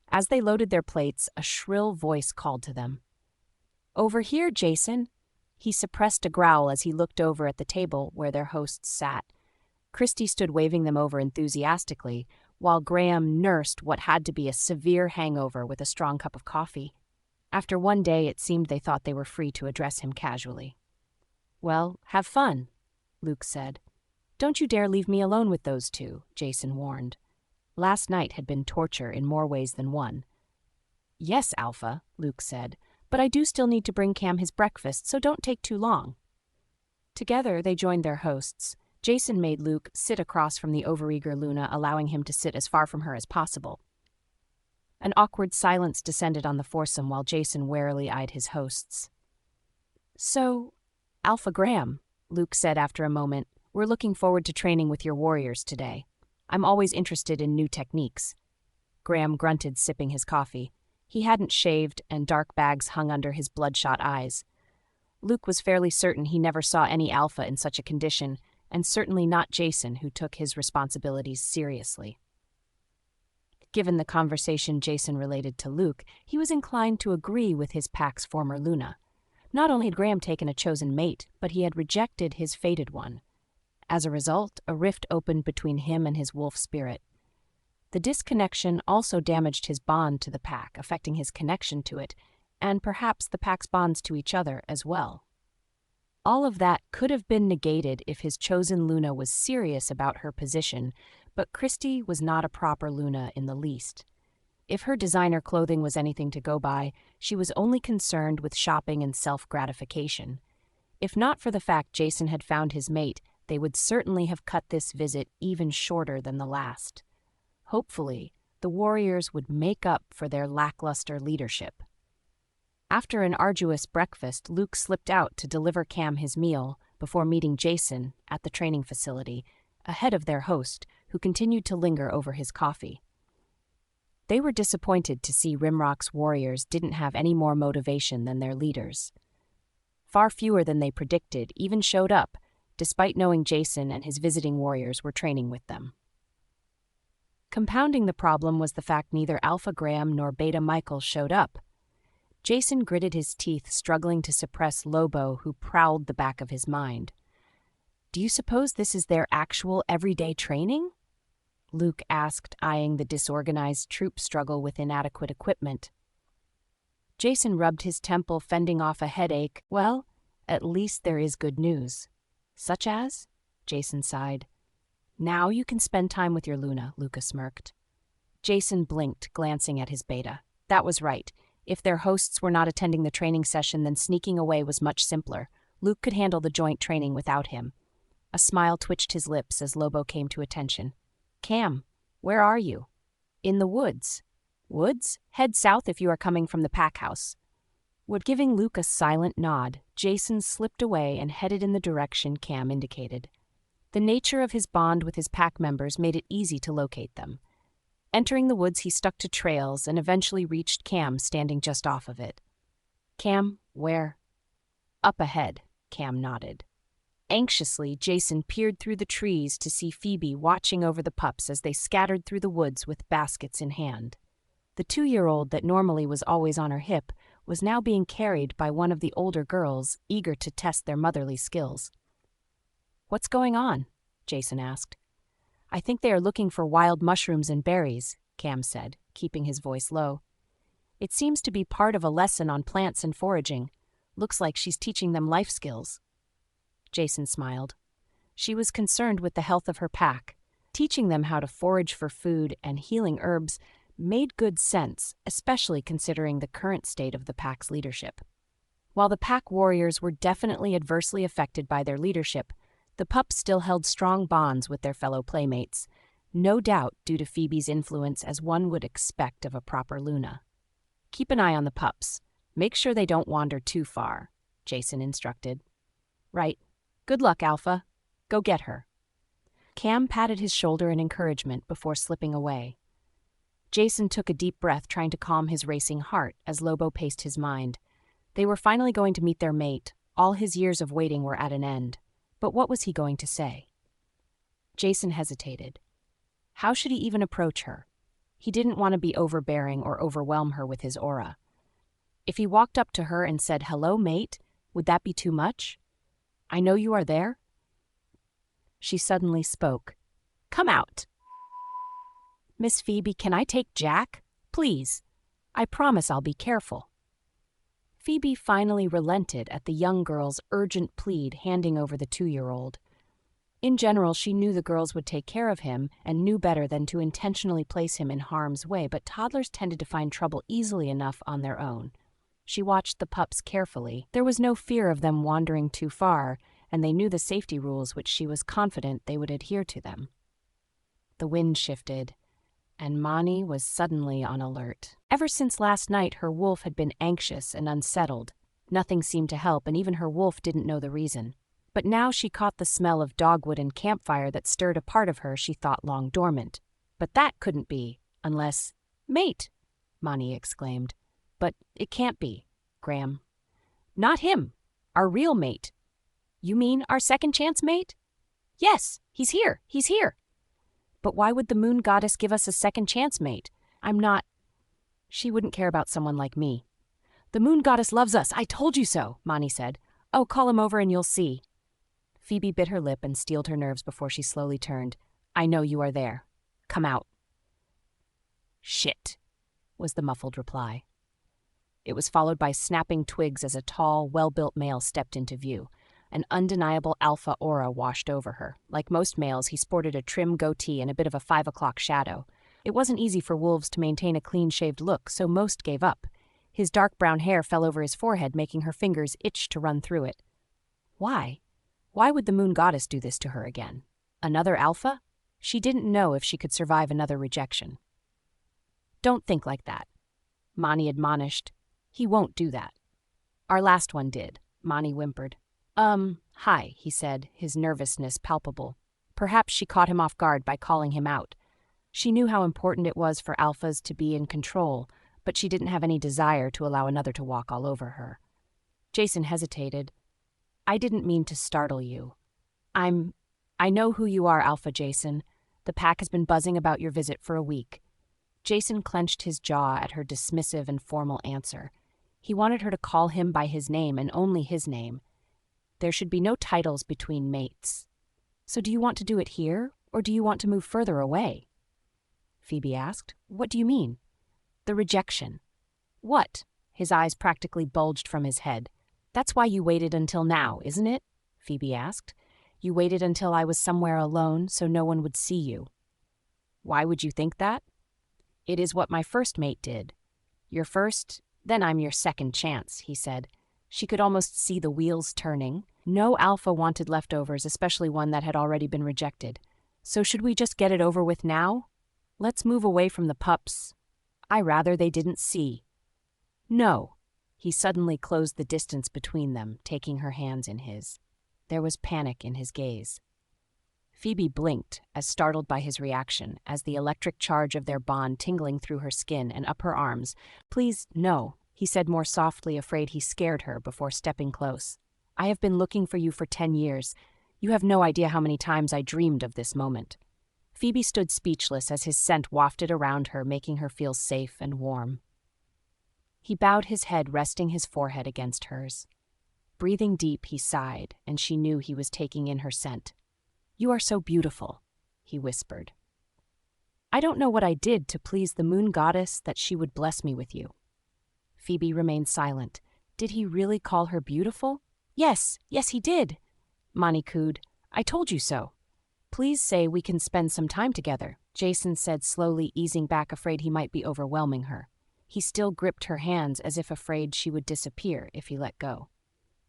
As they loaded their plates, a shrill voice called to them. "Over here, Jason." He suppressed a growl as he looked over at the table where their hosts sat. Christy stood waving them over enthusiastically, while Graham nursed what had to be a severe hangover with a strong cup of coffee. After one day, it seemed they thought they were free to address him casually. "Well, have fun," Luke said. "Don't you dare leave me alone with those two," Jason warned. Last night had been torture in more ways than one. "Yes, Alpha," Luke said, "but I do still need to bring Cam his breakfast, so don't take too long." Together, they joined their hosts. Jason made Luke sit across from the overeager Luna, allowing him to sit as far from her as possible. An awkward silence descended on the foursome while Jason warily eyed his hosts. "So, Alpha Graham," Luke said after a moment, "we're looking forward to training with your warriors today. I'm always interested in new techniques." Graham grunted, sipping his coffee. He hadn't shaved, and dark bags hung under his bloodshot eyes. Luke was fairly certain he never saw any alpha in such a condition, and certainly not Jason, who took his responsibilities seriously. Given the conversation Jason related to Luke, he was inclined to agree with his pack's former Luna. Not only had Graham taken a chosen mate, but he had rejected his fated one. As a result, a rift opened between him and his wolf spirit. The disconnection also damaged his bond to the pack, affecting his connection to it, and perhaps the pack's bonds to each other as well. All of that could have been negated if his chosen Luna was serious about her position, but Christy was not a proper Luna in the least. If her designer clothing was anything to go by, she was only concerned with shopping and self-gratification. If not for the fact Jason had found his mate, they would certainly have cut this visit even shorter than the last. Hopefully, the warriors would make up for their lackluster leadership. After an arduous breakfast, Luke slipped out to deliver Cam his meal before meeting Jason at the training facility, ahead of their host, who continued to linger over his coffee. They were disappointed to see Rimrock's warriors didn't have any more motivation than their leaders. Far fewer than they predicted even showed up, despite knowing Jason and his visiting warriors were training with them. Compounding the problem was the fact neither Alpha Graham nor Beta Michael showed up. Jason gritted his teeth, struggling to suppress Lobo, who prowled the back of his mind. "Do you suppose this is their actual everyday training?" Luke asked, eyeing the disorganized troop struggle with inadequate equipment. Jason rubbed his temple, fending off a headache. "Well, at least there is good news." "Such as?" Jason sighed. "Now you can spend time with your Luna," Luca smirked. Jason blinked, glancing at his beta. That was right. If their hosts were not attending the training session, then sneaking away was much simpler. Luke could handle the joint training without him. A smile twitched his lips as Lobo came to attention. "Cam, where are you?" "In the woods." "Woods? Head south if you are coming from the pack house." Giving Luke a silent nod, Jason slipped away and headed in the direction Cam indicated. The nature of his bond with his pack members made it easy to locate them. Entering the woods, he stuck to trails and eventually reached Cam standing just off of it. "Cam, where?" "Up ahead," Cam nodded. Anxiously, Jason peered through the trees to see Phoebe watching over the pups as they scattered through the woods with baskets in hand. The 2-year-old that normally was always on her hip was now being carried by one of the older girls, eager to test their motherly skills. "What's going on?" Jason asked. "I think they are looking for wild mushrooms and berries," Cam said, keeping his voice low. "It seems to be part of a lesson on plants and foraging. Looks like she's teaching them life skills." Jason smiled. She was concerned with the health of her pack. Teaching them how to forage for food and healing herbs made good sense, especially considering the current state of the pack's leadership. While the pack warriors were definitely adversely affected by their leadership, the pups still held strong bonds with their fellow playmates, no doubt due to Phoebe's influence as one would expect of a proper Luna. "Keep an eye on the pups. Make sure they don't wander too far," Jason instructed. "Right. Good luck, Alpha. Go get her." Cam patted his shoulder in encouragement before slipping away. Jason took a deep breath, trying to calm his racing heart as Lobo paced his mind. They were finally going to meet their mate. All his years of waiting were at an end. But what was he going to say? Jason hesitated. How should he even approach her? He didn't want to be overbearing or overwhelm her with his aura. If he walked up to her and said, "Hello, mate," would that be too much? "I know you are there." She suddenly spoke. "Come out." "Miss Phoebe, can I take Jack? Please. I promise I'll be careful." Phoebe finally relented at the young girl's urgent plead, handing over the 2-year-old. In general, she knew the girls would take care of him and knew better than to intentionally place him in harm's way, but toddlers tended to find trouble easily enough on their own. She watched the pups carefully. There was no fear of them wandering too far, and they knew the safety rules, which she was confident they would adhere to them. The wind shifted, and Mani was suddenly on alert. Ever since last night, her wolf had been anxious and unsettled. Nothing seemed to help, and even her wolf didn't know the reason. But now she caught the smell of dogwood and campfire that stirred a part of her she thought long dormant. But that couldn't be, unless— "Mate!" Mani exclaimed. "But it can't be, Graham." "Not him. Our real mate." "You mean our second chance mate?" "Yes, he's here, he's here." "But why would the moon goddess give us a second chance mate? I'm not— She wouldn't care about someone like me." "The moon goddess loves us, I told you so," Mani said. "Oh, call him over and you'll see." Phoebe bit her lip and steeled her nerves before she slowly turned. "I know you are there. Come out." "Shit," was the muffled reply. It was followed by snapping twigs as a tall, well-built male stepped into view. An undeniable alpha aura washed over her. Like most males, he sported a trim goatee and a bit of a 5 o'clock shadow. It wasn't easy for wolves to maintain a clean-shaved look, so most gave up. His dark brown hair fell over his forehead, making her fingers itch to run through it. Why? Why would the moon goddess do this to her again? Another alpha? She didn't know if she could survive another rejection. "Don't think like that," Mani admonished. "He won't do that." "Our last one did," Mani whimpered. Hi," he said, his nervousness palpable. Perhaps she caught him off guard by calling him out. She knew how important it was for alphas to be in control, but she didn't have any desire to allow another to walk all over her. Jason hesitated. "I didn't mean to startle you. I know who you are, Alpha Jason. The pack has been buzzing about your visit for a week." Jason clenched his jaw at her dismissive and formal answer. He wanted her to call him by his name and only his name. There should be no titles between mates. "So do you want to do it here, or do you want to move further away?" Phoebe asked. "What do you mean?" "The rejection." "What?" His eyes practically bulged from his head. "That's why you waited until now, isn't it?" Phoebe asked. "You waited until I was somewhere alone so no one would see you." "Why would you think that?" "It is what my first mate did." "Your first? Then I'm your second chance," he said. She could almost see the wheels turning. No alpha wanted leftovers, especially one that had already been rejected. "So should we just get it over with now? Let's move away from the pups. I rather they didn't see." "No." He suddenly closed the distance between them, taking her hands in his. There was panic in his gaze. Phoebe blinked, as startled by his reaction, as the electric charge of their bond tingling through her skin and up her arms. "Please, no," he said more softly, afraid he scared her before stepping close. "I have been looking for you for 10 years. You have no idea how many times I dreamed of this moment." Phoebe stood speechless as his scent wafted around her, making her feel safe and warm. He bowed his head, resting his forehead against hers. Breathing deep, he sighed, and she knew he was taking in her scent. "You are so beautiful," he whispered. "I don't know what I did to please the moon goddess that she would bless me with you." Phoebe remained silent. Did he really call her beautiful? Yes, he did," Mani cooed. "I told you so. Please say we can spend some time together, Jason said slowly, easing back, afraid he might be overwhelming her. He still gripped her hands as if afraid she would disappear if he let go.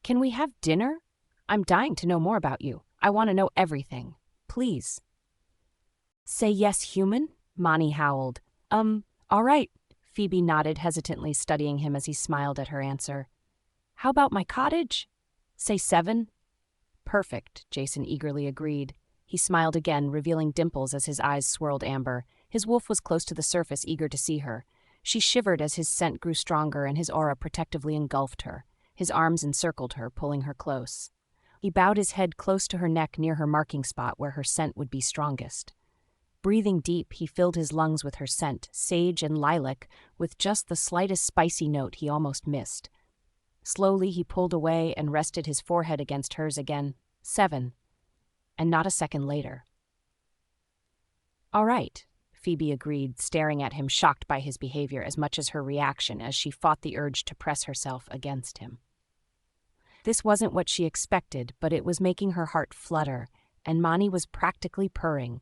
"Can we have dinner? I'm dying to know more about you. I want to know everything. Please." "Say yes, human?" Mani howled. All right." Phoebe nodded hesitantly, studying him as he smiled at her answer. "How about my cottage? Say 7? "Perfect," Jason eagerly agreed. He smiled again, revealing dimples as his eyes swirled amber. His wolf was close to the surface, eager to see her. She shivered as his scent grew stronger and his aura protectively engulfed her. His arms encircled her, pulling her close. He bowed his head close to her neck near her marking spot where her scent would be strongest. Breathing deep, he filled his lungs with her scent, sage and lilac, with just the slightest spicy note he almost missed. Slowly, he pulled away and rested his forehead against hers again. 7. And not a second later. "All right," Phoebe agreed, staring at him, shocked by his behavior as much as her reaction as she fought the urge to press herself against him. This wasn't what she expected, but it was making her heart flutter, and Mani was practically purring.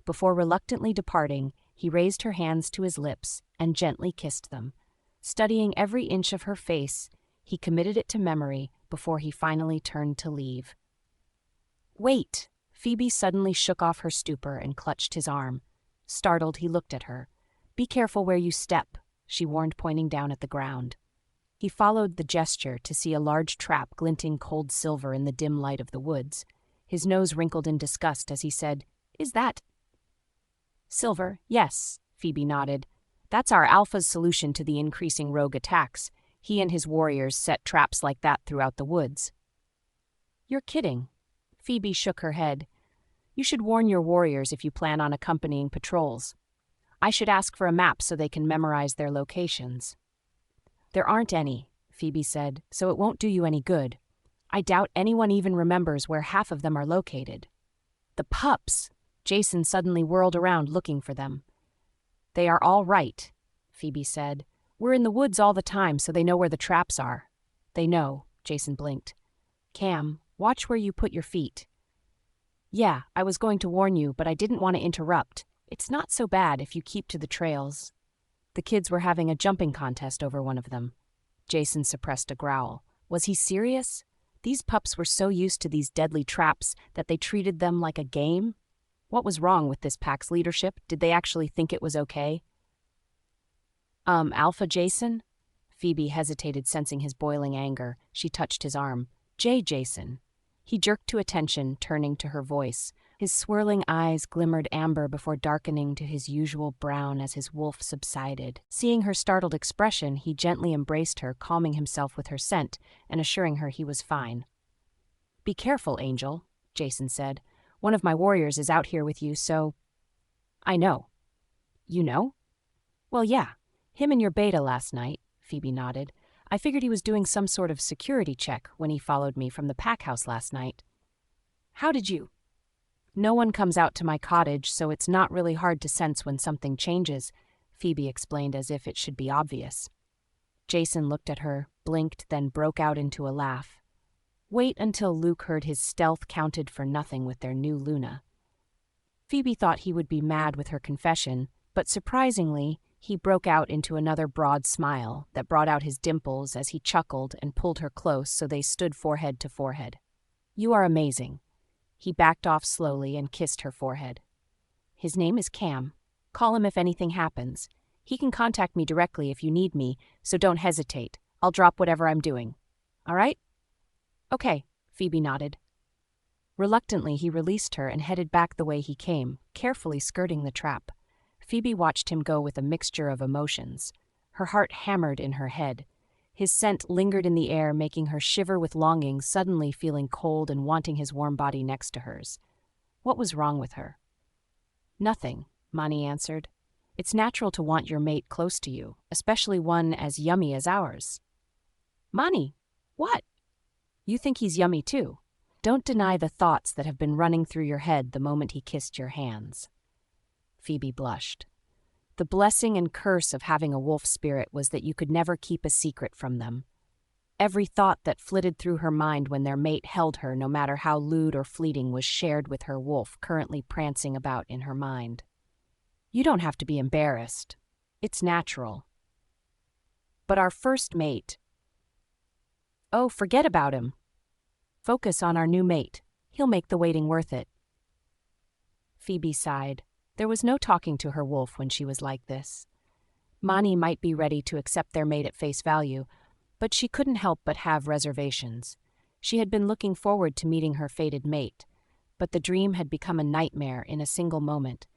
Before reluctantly departing, he raised her hands to his lips and gently kissed them. Studying every inch of her face, he committed it to memory before he finally turned to leave. "Wait!" Phoebe suddenly shook off her stupor and clutched his arm. Startled, he looked at her. "Be careful where you step," she warned, pointing down at the ground. He followed the gesture to see a large trap glinting cold silver in the dim light of the woods. His nose wrinkled in disgust as he said, "Is that silver?" "Yes," Phoebe nodded. "That's our Alpha's solution to the increasing rogue attacks. He and his warriors set traps like that throughout the woods." "You're kidding." Phoebe shook her head. "You should warn your warriors if you plan on accompanying patrols. I should ask for a map so they can memorize their locations." "There aren't any," Phoebe said, "so it won't do you any good. I doubt anyone even remembers where half of them are located." "The pups!" Jason suddenly whirled around looking for them. "They are all right," Phoebe said. "We're in the woods all the time, so they know where the traps are." "They know," Jason blinked. "Cam, watch where you put your feet." "Yeah, I was going to warn you, but I didn't want to interrupt. It's not so bad if you keep to the trails." The kids were having a jumping contest over one of them. Jason suppressed a growl. Was he serious? These pups were so used to these deadly traps that they treated them like a game? What was wrong with this pack's leadership? Did they actually think it was okay? Alpha Jason?" Phoebe hesitated, sensing his boiling anger. She touched his arm. Jason." He jerked to attention, turning to her voice. His swirling eyes glimmered amber before darkening to his usual brown as his wolf subsided. Seeing her startled expression, he gently embraced her, calming himself with her scent and assuring her he was fine. "Be careful, Angel," Jason said. "One of my warriors is out here with you, so—" "I know." "You know?" "Well, yeah. Him and your beta last night," Phoebe nodded. "I figured he was doing some sort of security check when he followed me from the pack house last night." "How did you—" "No one comes out to my cottage, so it's not really hard to sense when something changes," Phoebe explained as if it should be obvious. Jason looked at her, blinked, then broke out into a laugh. Wait until Luke heard his stealth counted for nothing with their new Luna. Phoebe thought he would be mad with her confession, but surprisingly, he broke out into another broad smile that brought out his dimples as he chuckled and pulled her close so they stood forehead to forehead. "You are amazing." He backed off slowly and kissed her forehead. "His name is Cam. Call him if anything happens. He can contact me directly if you need me, so don't hesitate. I'll drop whatever I'm doing. All right?" "Okay," Phoebe nodded. Reluctantly, he released her and headed back the way he came, carefully skirting the trap. Phoebe watched him go with a mixture of emotions. Her heart hammered in her head. His scent lingered in the air, making her shiver with longing, suddenly feeling cold and wanting his warm body next to hers. What was wrong with her? "Nothing," Mani answered. "It's natural to want your mate close to you, especially one as yummy as ours." "Mani, what?" "You think he's yummy too. Don't deny the thoughts that have been running through your head the moment he kissed your hands." Phoebe blushed. The blessing and curse of having a wolf spirit was that you could never keep a secret from them. Every thought that flitted through her mind when their mate held her, no matter how lewd or fleeting, was shared with her wolf, currently prancing about in her mind. You don't have to be embarrassed. It's natural. But our first mate. Oh, forget about him. Focus on our new mate. He'll make the waiting worth it. Phoebe sighed. There was no talking to her wolf when she was like this. Mani might be ready to accept their mate at face value, but she couldn't help but have reservations. She had been looking forward to meeting her fated mate, but the dream had become a nightmare in a single moment.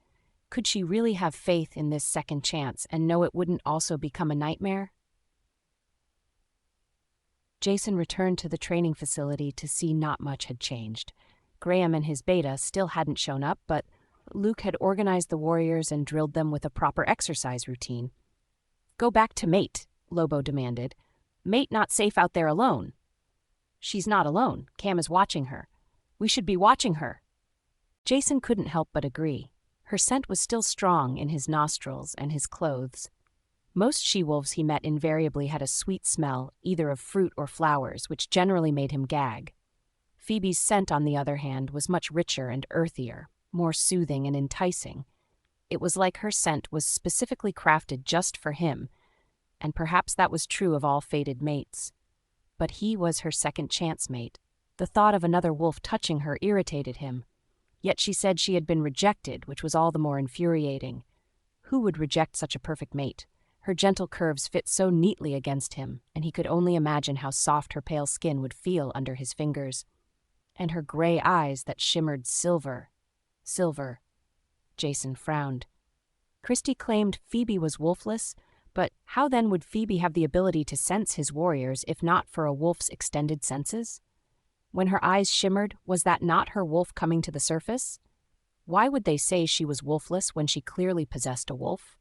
Could she really have faith in this second chance and know it wouldn't also become a nightmare? Jason returned to the training facility to see not much had changed. Graham and his beta still hadn't shown up, but Luke had organized the warriors and drilled them with a proper exercise routine. Go back to mate, Lobo demanded. Mate not safe out there alone. She's not alone. Cam is watching her. We should be watching her. Jason couldn't help but agree. Her scent was still strong in his nostrils and his clothes. Most she-wolves he met invariably had a sweet smell, either of fruit or flowers, which generally made him gag. Phoebe's scent, on the other hand, was much richer and earthier, more soothing and enticing. It was like her scent was specifically crafted just for him, and perhaps that was true of all fated mates. But he was her second chance mate. The thought of another wolf touching her irritated him. Yet she said she had been rejected, which was all the more infuriating. Who would reject such a perfect mate? Her gentle curves fit so neatly against him, and he could only imagine how soft her pale skin would feel under his fingers. And her gray eyes that shimmered silver. Silver. Jason frowned. Christy claimed Phoebe was wolfless, but how then would Phoebe have the ability to sense his warriors if not for a wolf's extended senses? When her eyes shimmered, was that not her wolf coming to the surface? Why would they say she was wolfless when she clearly possessed a wolf?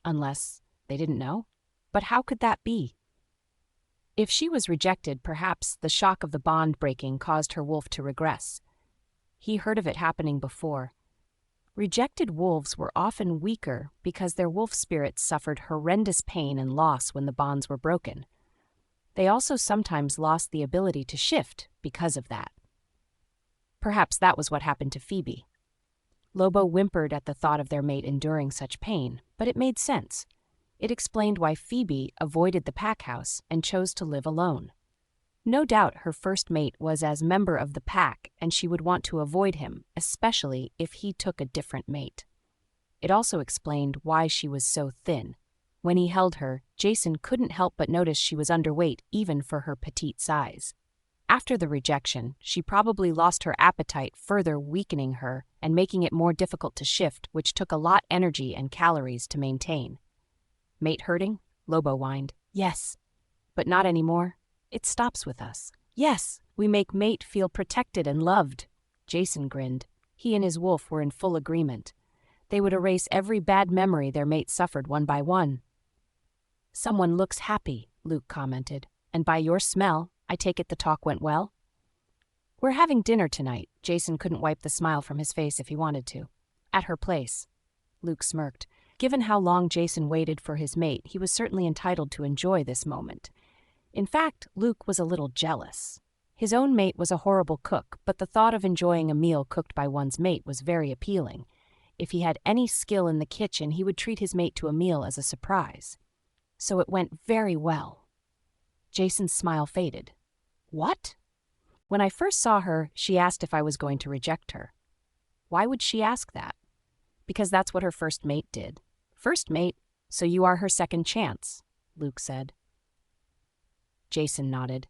Unless they didn't know? But how could that be? If she was rejected, perhaps the shock of the bond breaking caused her wolf to regress. He heard of it happening before. Rejected wolves were often weaker because their wolf spirits suffered horrendous pain and loss when the bonds were broken. They also sometimes lost the ability to shift because of that. Perhaps that was what happened to Phoebe. Lobo whimpered at the thought of their mate enduring such pain, but it made sense. It explained why Phoebe avoided the pack house and chose to live alone. No doubt her first mate was as member of the pack, and she would want to avoid him, especially if he took a different mate. It also explained why she was so thin. When he held her, Jason couldn't help but notice she was underweight even for her petite size. After the rejection, she probably lost her appetite, further weakening her and making it more difficult to shift, which took a lot energy and calories to maintain. Mate hurting? Lobo whined. Yes. But not anymore. It stops with us. Yes, we make mate feel protected and loved. Jason grinned. He and his wolf were in full agreement. They would erase every bad memory their mate suffered one by one. Someone looks happy, Luke commented. And by your smell, I take it the talk went well? We're having dinner tonight. Jason couldn't wipe the smile from his face if he wanted to. At her place. Luke smirked. Given how long Jason waited for his mate, he was certainly entitled to enjoy this moment. In fact, Luke was a little jealous. His own mate was a horrible cook, but the thought of enjoying a meal cooked by one's mate was very appealing. If he had any skill in the kitchen, he would treat his mate to a meal as a surprise. So it went very well. Jason's smile faded. What? When I first saw her, she asked if I was going to reject her. Why would she ask that? Because that's what her first mate did. First mate, so you are her second chance, Luke said. Jason nodded.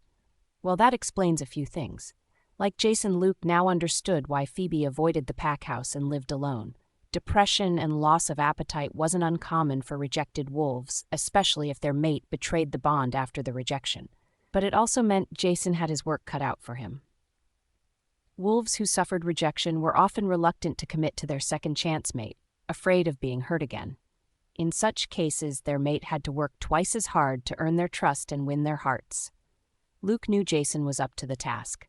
Well, that explains a few things. Like Jason, Luke now understood why Phoebe avoided the pack house and lived alone. Depression and loss of appetite wasn't uncommon for rejected wolves, especially if their mate betrayed the bond after the rejection. But it also meant Jason had his work cut out for him. Wolves who suffered rejection were often reluctant to commit to their second chance mate, afraid of being hurt again. In such cases, their mate had to work twice as hard to earn their trust and win their hearts. Luke knew Jason was up to the task.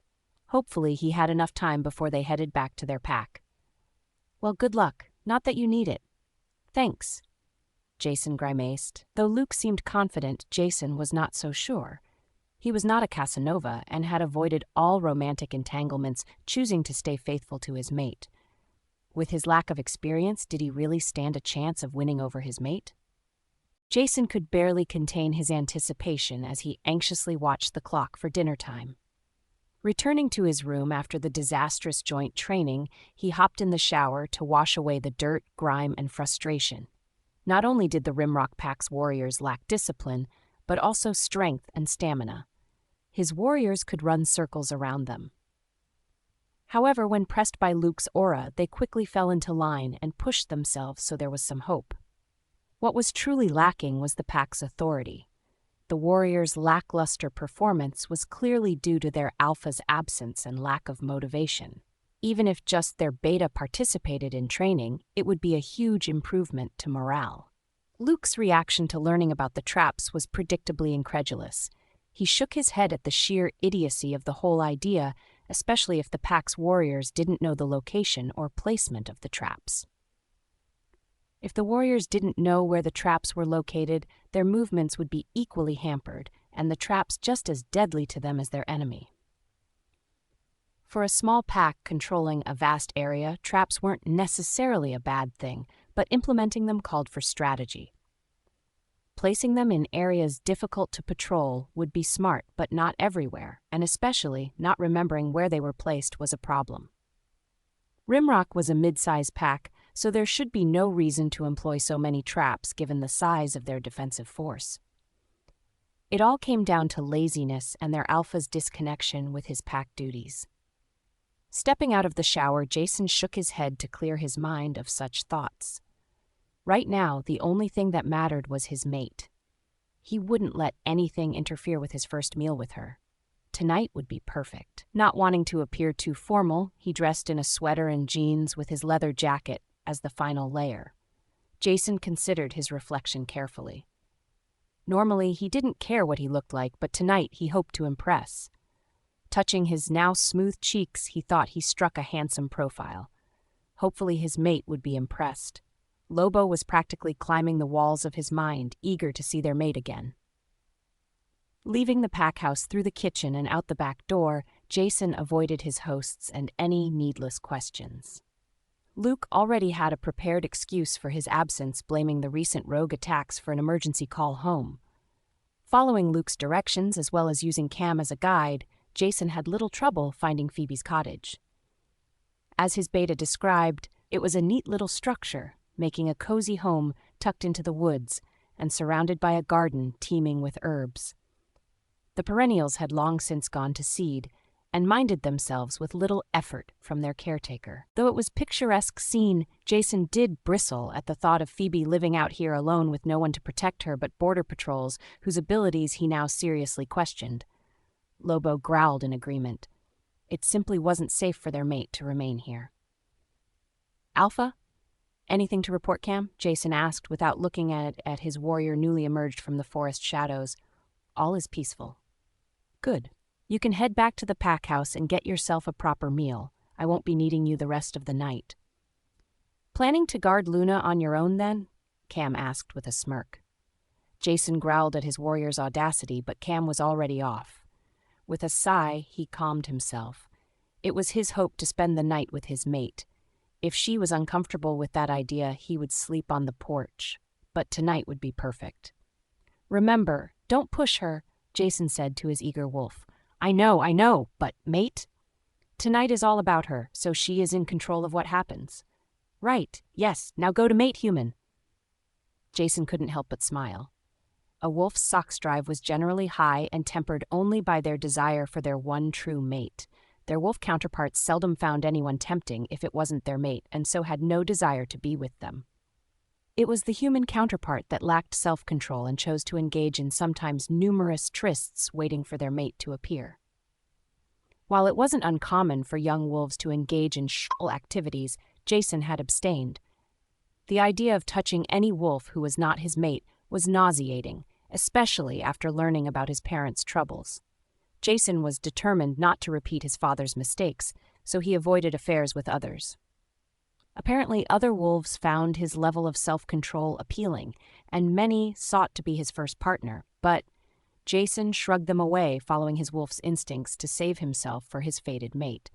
Hopefully, he had enough time before they headed back to their pack. Well, good luck. Not that you need it. Thanks. Jason grimaced. Though Luke seemed confident, Jason was not so sure. He was not a Casanova and had avoided all romantic entanglements, choosing to stay faithful to his mate. With his lack of experience, did he really stand a chance of winning over his mate? Jason could barely contain his anticipation as he anxiously watched the clock for dinner time. Returning to his room after the disastrous joint training, he hopped in the shower to wash away the dirt, grime, and frustration. Not only did the Rimrock Pack's warriors lack discipline, but also strength and stamina. His warriors could run circles around them. However, when pressed by Luke's aura, they quickly fell into line and pushed themselves so there was some hope. What was truly lacking was the pack's authority. The warriors' lackluster performance was clearly due to their alpha's absence and lack of motivation. Even if just their beta participated in training, it would be a huge improvement to morale. Luke's reaction to learning about the traps was predictably incredulous. He shook his head at the sheer idiocy of the whole idea, especially if the pack's warriors didn't know the location or placement of the traps. If the warriors didn't know where the traps were located, their movements would be equally hampered, and the traps just as deadly to them as their enemy. For a small pack controlling a vast area, traps weren't necessarily a bad thing, but implementing them called for strategy. Placing them in areas difficult to patrol would be smart, but not everywhere, and especially not remembering where they were placed was a problem. Rimrock was a mid-size pack, so there should be no reason to employ so many traps given the size of their defensive force. It all came down to laziness and their alpha's disconnection with his pack duties. Stepping out of the shower, Jason shook his head to clear his mind of such thoughts. Right now, the only thing that mattered was his mate. He wouldn't let anything interfere with his first meal with her. Tonight would be perfect. Not wanting to appear too formal, he dressed in a sweater and jeans with his leather jacket as the final layer. Jason considered his reflection carefully. Normally, he didn't care what he looked like, but tonight he hoped to impress. Touching his now smooth cheeks, he thought he struck a handsome profile. Hopefully his mate would be impressed. Lobo was practically climbing the walls of his mind, eager to see their mate again. Leaving the pack house through the kitchen and out the back door, Jason avoided his hosts and any needless questions. Luke already had a prepared excuse for his absence, blaming the recent rogue attacks for an emergency call home. Following Luke's directions, as well as using Cam as a guide, Jason had little trouble finding Phoebe's cottage. As his beta described, it was a neat little structure, making a cozy home tucked into the woods and surrounded by a garden teeming with herbs. The perennials had long since gone to seed and minded themselves with little effort from their caretaker. Though it was a picturesque scene, Jason did bristle at the thought of Phoebe living out here alone with no one to protect her but border patrols whose abilities he now seriously questioned. Lobo growled in agreement. It simply wasn't safe for their mate to remain here. "Alpha? Anything to report, Cam?" Jason asked without looking at his warrior newly emerged from the forest shadows. "All is peaceful." "Good. You can head back to the pack house and get yourself a proper meal. I won't be needing you the rest of the night." "Planning to guard Luna on your own, then?" Cam asked with a smirk. Jason growled at his warrior's audacity, but Cam was already off. With a sigh, he calmed himself. It was his hope to spend the night with his mate. If she was uncomfortable with that idea, he would sleep on the porch. But tonight would be perfect. "Remember, don't push her," Jason said to his eager wolf. I know, but mate? Tonight is all about her, so she is in control of what happens." "Right, yes, now go to mate, human." Jason couldn't help but smile. A wolf's sex drive was generally high and tempered only by their desire for their one true mate. Their wolf counterparts seldom found anyone tempting if it wasn't their mate, and so had no desire to be with them. It was the human counterpart that lacked self-control and chose to engage in sometimes numerous trysts waiting for their mate to appear. While it wasn't uncommon for young wolves to engage in sexual activities, Jason had abstained. The idea of touching any wolf who was not his mate was nauseating, especially after learning about his parents' troubles. Jason was determined not to repeat his father's mistakes, so he avoided affairs with others. Apparently, other wolves found his level of self-control appealing, and many sought to be his first partner, but Jason shrugged them away, following his wolf's instincts to save himself for his fated mate.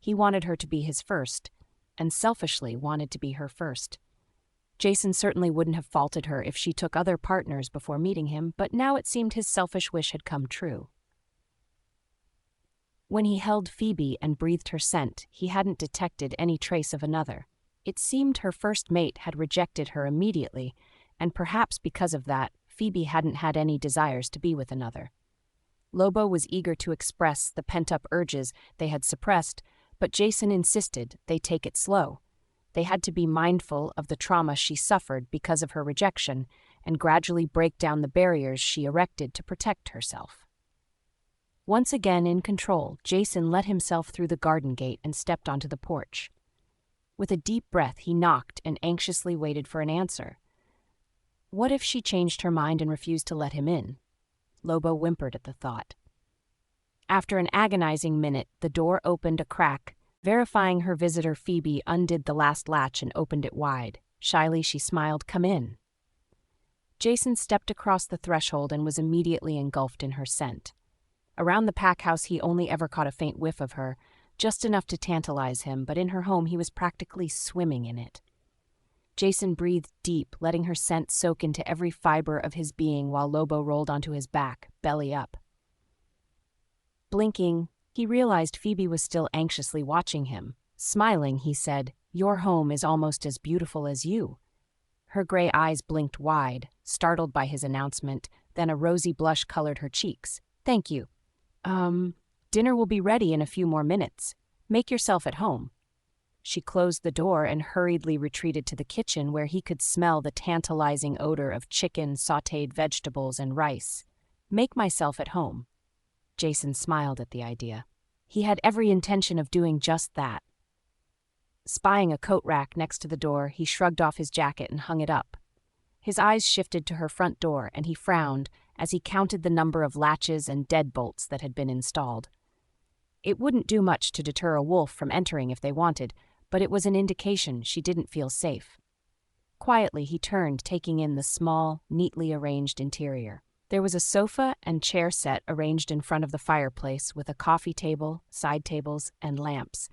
He wanted her to be his first, and selfishly wanted to be her first. Jason certainly wouldn't have faulted her if she took other partners before meeting him, but now it seemed his selfish wish had come true. When he held Phoebe and breathed her scent, he hadn't detected any trace of another. It seemed her first mate had rejected her immediately, and perhaps because of that, Phoebe hadn't had any desires to be with another. Lobo was eager to express the pent-up urges they had suppressed, but Jason insisted they take it slow. They had to be mindful of the trauma she suffered because of her rejection and gradually break down the barriers she erected to protect herself. Once again in control, Jason let himself through the garden gate and stepped onto the porch. With a deep breath, he knocked and anxiously waited for an answer. What if she changed her mind and refused to let him in? Lobo whimpered at the thought. After an agonizing minute, the door opened a crack. Verifying her visitor, Phoebe undid the last latch and opened it wide. Shyly, she smiled, "Come in." Jason stepped across the threshold and was immediately engulfed in her scent. Around the pack house, he only ever caught a faint whiff of her, just enough to tantalize him, but in her home he was practically swimming in it. Jason breathed deep, letting her scent soak into every fiber of his being while Lobo rolled onto his back, belly up. Blinking, he realized Phoebe was still anxiously watching him. Smiling, he said, "Your home is almost as beautiful as you." Her gray eyes blinked wide, startled by his announcement, then a rosy blush colored her cheeks. "Thank you. Dinner will be ready in a few more minutes. Make yourself at home." She closed the door and hurriedly retreated to the kitchen where he could smell the tantalizing odor of chicken, sautéed vegetables, and rice. "Make myself at home." Jason smiled at the idea. He had every intention of doing just that. Spying a coat rack next to the door, he shrugged off his jacket and hung it up. His eyes shifted to her front door, and he frowned as he counted the number of latches and deadbolts that had been installed. It wouldn't do much to deter a wolf from entering if they wanted, but it was an indication she didn't feel safe. Quietly, he turned, taking in the small, neatly arranged interior. There was a sofa and chair set arranged in front of the fireplace with a coffee table, side tables, and lamps.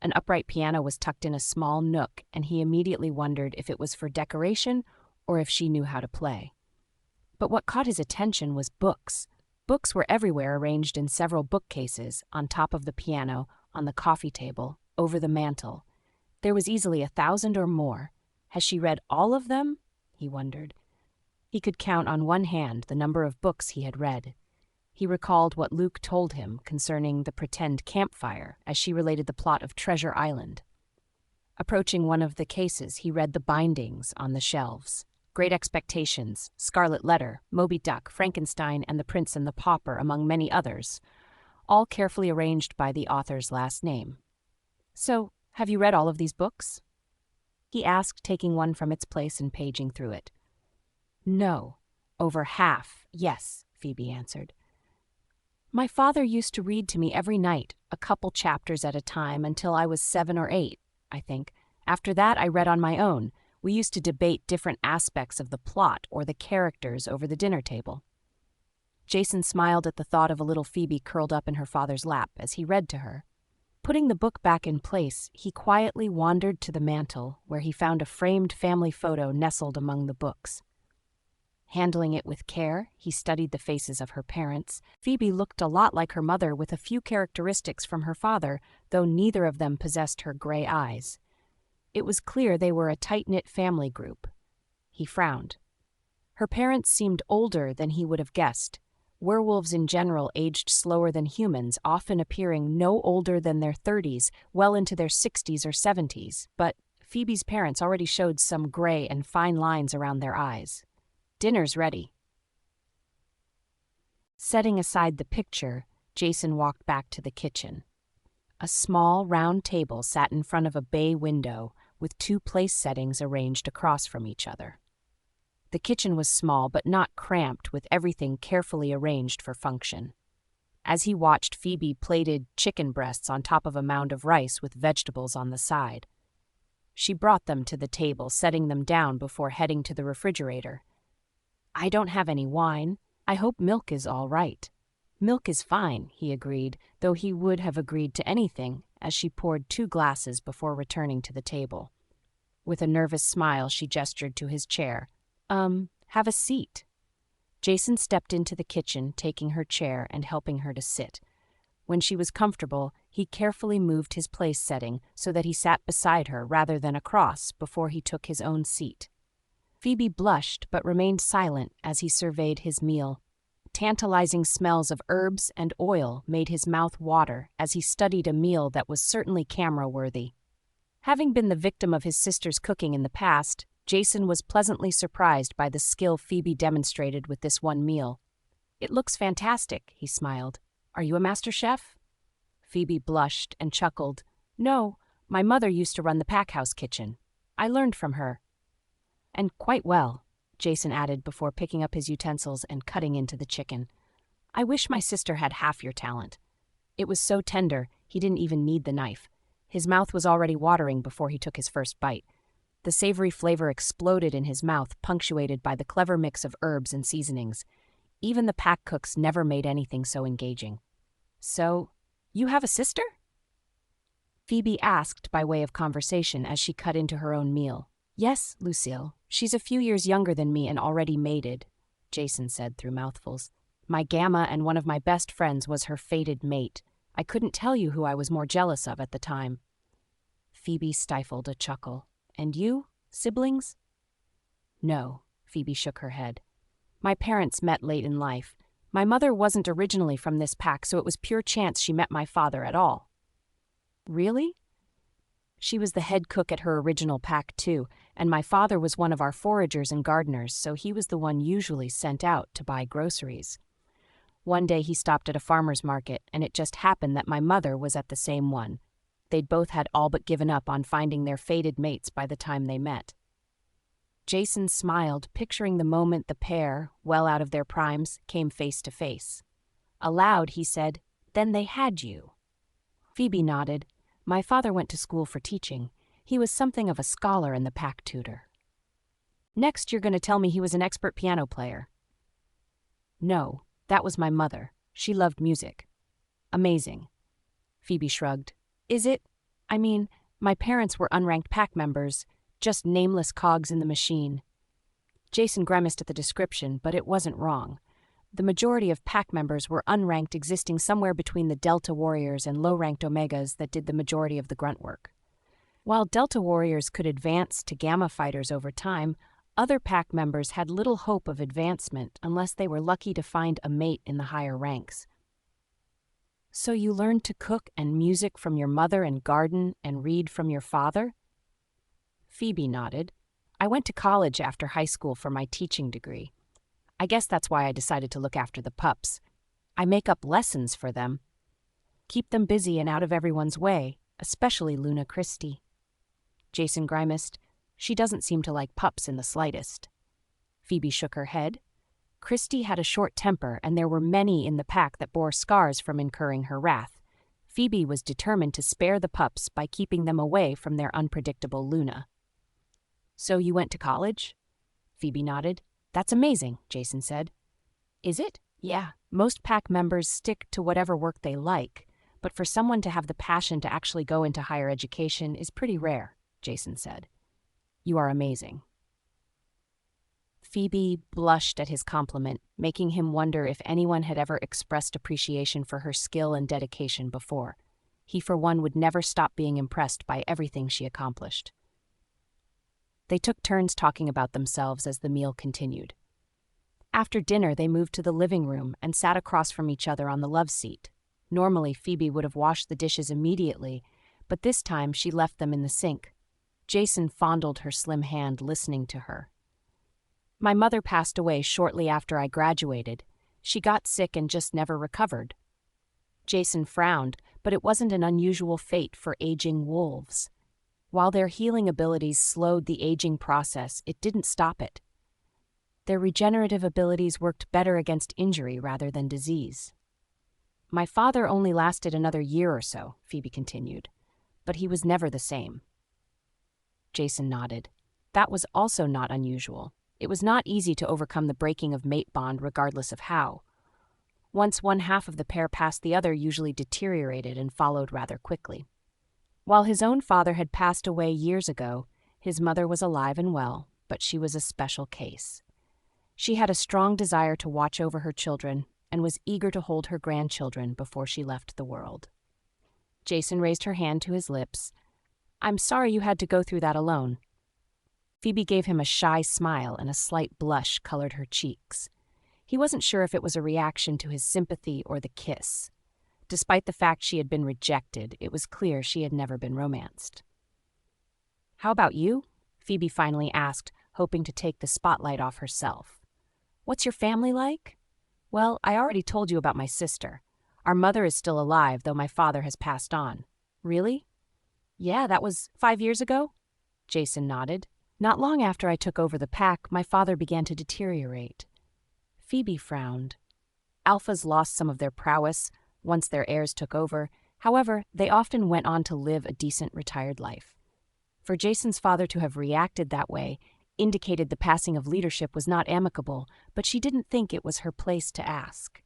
An upright piano was tucked in a small nook, and he immediately wondered if it was for decoration or if she knew how to play. But what caught his attention was books. Books were everywhere, arranged in several bookcases, on top of the piano, on the coffee table, over the mantel. There was easily 1,000 or more. Has she read all of them? He wondered. He could count on one hand the number of books he had read. He recalled what Luke told him concerning the pretend campfire as she related the plot of Treasure Island. Approaching one of the cases, he read the bindings on the shelves. Great Expectations, Scarlet Letter, Moby Dick, Frankenstein, and The Prince and the Pauper, among many others, all carefully arranged by the author's last name. "So, have you read all of these books?" he asked, taking one from its place and paging through it. "No, over half, yes," Phoebe answered. "My father used to read to me every night, a couple chapters at a time, until I was 7 or 8, I think. After that, I read on my own. We used to debate different aspects of the plot or the characters over the dinner table." Jason smiled at the thought of a little Phoebe curled up in her father's lap as he read to her. Putting the book back in place, he quietly wandered to the mantel, where he found a framed family photo nestled among the books. Handling it with care, he studied the faces of her parents. Phoebe looked a lot like her mother, with a few characteristics from her father, though neither of them possessed her gray eyes. It was clear they were a tight-knit family group. He frowned. Her parents seemed older than he would have guessed. Werewolves in general aged slower than humans, often appearing no older than their 30s, well into their 60s or 70s, but Phoebe's parents already showed some gray and fine lines around their eyes. "Dinner's ready." Setting aside the picture, Jason walked back to the kitchen. A small, round table sat in front of a bay window, with 2 place settings arranged across from each other. The kitchen was small but not cramped, with everything carefully arranged for function. As he watched, Phoebe plated chicken breasts on top of a mound of rice with vegetables on the side. She brought them to the table, setting them down before heading to the refrigerator. "I don't have any wine. I hope milk is all right." "Milk is fine," he agreed, though he would have agreed to anything, as she poured 2 glasses before returning to the table. With a nervous smile, she gestured to his chair. Have a seat." Jason stepped into the kitchen, taking her chair and helping her to sit. When she was comfortable, he carefully moved his place setting so that he sat beside her rather than across before he took his own seat. Phoebe blushed but remained silent as he surveyed his meal. Tantalizing smells of herbs and oil made his mouth water as he studied a meal that was certainly camera-worthy. Having been the victim of his sister's cooking in the past, Jason was pleasantly surprised by the skill Phoebe demonstrated with this one meal. "It looks fantastic," he smiled. "Are you a master chef?" Phoebe blushed and chuckled. "No, my mother used to run the pack house kitchen. I learned from her." "And quite well," Jason added before picking up his utensils and cutting into the chicken. "I wish my sister had half your talent." It was so tender, he didn't even need the knife. His mouth was already watering before he took his first bite. The savory flavor exploded in his mouth, punctuated by the clever mix of herbs and seasonings. Even the pack cooks never made anything so engaging. "So, you have a sister?" Phoebe asked by way of conversation as she cut into her own meal. "Yes, Lucille. She's a few years younger than me and already mated," Jason said through mouthfuls. "My gamma and one of my best friends was her fated mate. I couldn't tell you who I was more jealous of at the time." Phoebe stifled a chuckle. "And you? Siblings?" "No," Phoebe shook her head. "My parents met late in life. My mother wasn't originally from this pack, so it was pure chance she met my father at all." "Really?" "She was the head cook at her original pack, too, and my father was one of our foragers and gardeners, so he was the one usually sent out to buy groceries. One day he stopped at a farmer's market, and it just happened that my mother was at the same one. They'd both had all but given up on finding their fated mates by the time they met." Jason smiled, picturing the moment the pair, well out of their primes, came face to face. Aloud, he said, "Then they had you." Phoebe nodded. "My father went to school for teaching. He was something of a scholar and the pack tutor." "Next, you're going to tell me he was an expert piano player." "No, that was my mother. She loved music." "Amazing." Phoebe shrugged. "Is it? I mean, my parents were unranked pack members, just nameless cogs in the machine." Jason grimaced at the description, but it wasn't wrong. The majority of pack members were unranked, existing somewhere between the Delta Warriors and low-ranked Omegas that did the majority of the grunt work. While Delta Warriors could advance to Gamma Fighters over time, other pack members had little hope of advancement unless they were lucky to find a mate in the higher ranks. "So you learned to cook and music from your mother and garden and read from your father?" Phoebe nodded. "I went to college after high school for my teaching degree. I guess that's why I decided to look after the pups. I make up lessons for them. Keep them busy and out of everyone's way, especially Luna Christy." Jason grimaced. "She doesn't seem to like pups in the slightest." Phoebe shook her head. Christy had a short temper, and there were many in the pack that bore scars from incurring her wrath. Phoebe was determined to spare the pups by keeping them away from their unpredictable Luna. "So you went to college?" Phoebe nodded. "That's amazing," Jason said. "Is it? Yeah. Most pack members stick to whatever work they like, but for someone to have the passion to actually go into higher education is pretty rare," Jason said. "You are amazing." Phoebe blushed at his compliment, making him wonder if anyone had ever expressed appreciation for her skill and dedication before. He, for one, would never stop being impressed by everything she accomplished. They took turns talking about themselves as the meal continued. After dinner, they moved to the living room and sat across from each other on the love seat. Normally, Phoebe would have washed the dishes immediately, but this time she left them in the sink. Jason fondled her slim hand, listening to her. "My mother passed away shortly after I graduated. She got sick and just never recovered." Jason frowned, but it wasn't an unusual fate for aging wolves. While their healing abilities slowed the aging process, it didn't stop it. Their regenerative abilities worked better against injury rather than disease. "My father only lasted another year or so," Phoebe continued, "but he was never the same." Jason nodded. That was also not unusual. It was not easy to overcome the breaking of mate bond regardless of how. Once one half of the pair passed, the other usually deteriorated and followed rather quickly. While his own father had passed away years ago, his mother was alive and well, but she was a special case. She had a strong desire to watch over her children and was eager to hold her grandchildren before she left the world. Jason raised her hand to his lips. "I'm sorry you had to go through that alone." Phoebe gave him a shy smile and a slight blush colored her cheeks. He wasn't sure if it was a reaction to his sympathy or the kiss. Despite the fact she had been rejected, it was clear she had never been romanced. "How about you?" Phoebe finally asked, hoping to take the spotlight off herself. "What's your family like?" "Well, I already told you about my sister. Our mother is still alive, though my father has passed on." "Really?" "Yeah, that was 5 years ago?" Jason nodded. "Not long after I took over the pack, my father began to deteriorate." Phoebe frowned. Alphas lost some of their prowess once their heirs took over. However, they often went on to live a decent retired life. For Jason's father to have reacted that way indicated the passing of leadership was not amicable, but she didn't think it was her place to ask.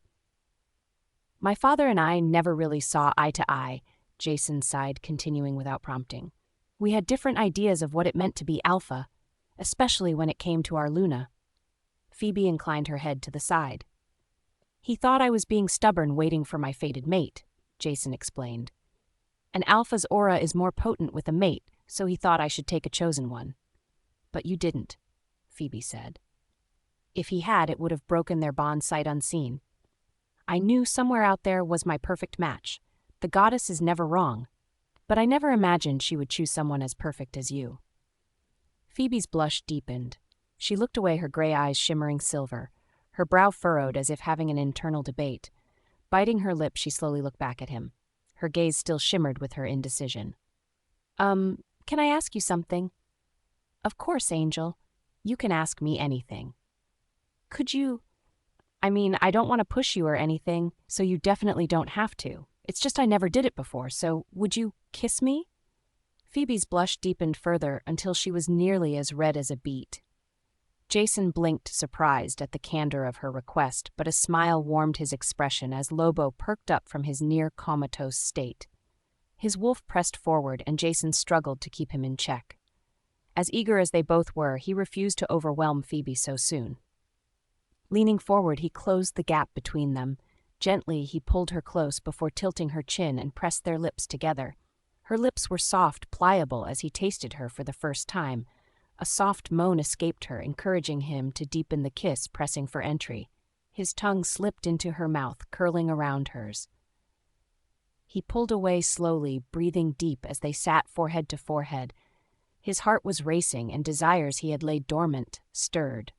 "My father and I never really saw eye to eye," Jason sighed, continuing without prompting. "We had different ideas of what it meant to be alpha, especially when it came to our Luna." Phoebe inclined her head to the side. "He thought I was being stubborn waiting for my fated mate," Jason explained. "An alpha's aura is more potent with a mate, so he thought I should take a chosen one." "But you didn't," Phoebe said. "If he had, it would have broken their bond sight unseen. I knew somewhere out there was my perfect match. The goddess is never wrong. But I never imagined she would choose someone as perfect as you." Phoebe's blush deepened. She looked away, her gray eyes shimmering silver, her brow furrowed as if having an internal debate. Biting her lip, she slowly looked back at him. Her gaze still shimmered with her indecision. Can I ask you something?" "Of course, Angel. You can ask me anything." "Could you... I don't want to push you or anything, so you definitely don't have to. It's just I never did it before, so would you kiss me?" Phoebe's blush deepened further until she was nearly as red as a beet. Jason blinked, surprised at the candor of her request, but a smile warmed his expression as Lobo perked up from his near-comatose state. His wolf pressed forward, and Jason struggled to keep him in check. As eager as they both were, he refused to overwhelm Phoebe so soon. Leaning forward, he closed the gap between them. Gently, he pulled her close before tilting her chin and pressed their lips together. Her lips were soft, pliable as he tasted her for the first time. A soft moan escaped her, encouraging him to deepen the kiss, pressing for entry. His tongue slipped into her mouth, curling around hers. He pulled away slowly, breathing deep as they sat forehead to forehead. His heart was racing, and desires he had laid dormant stirred.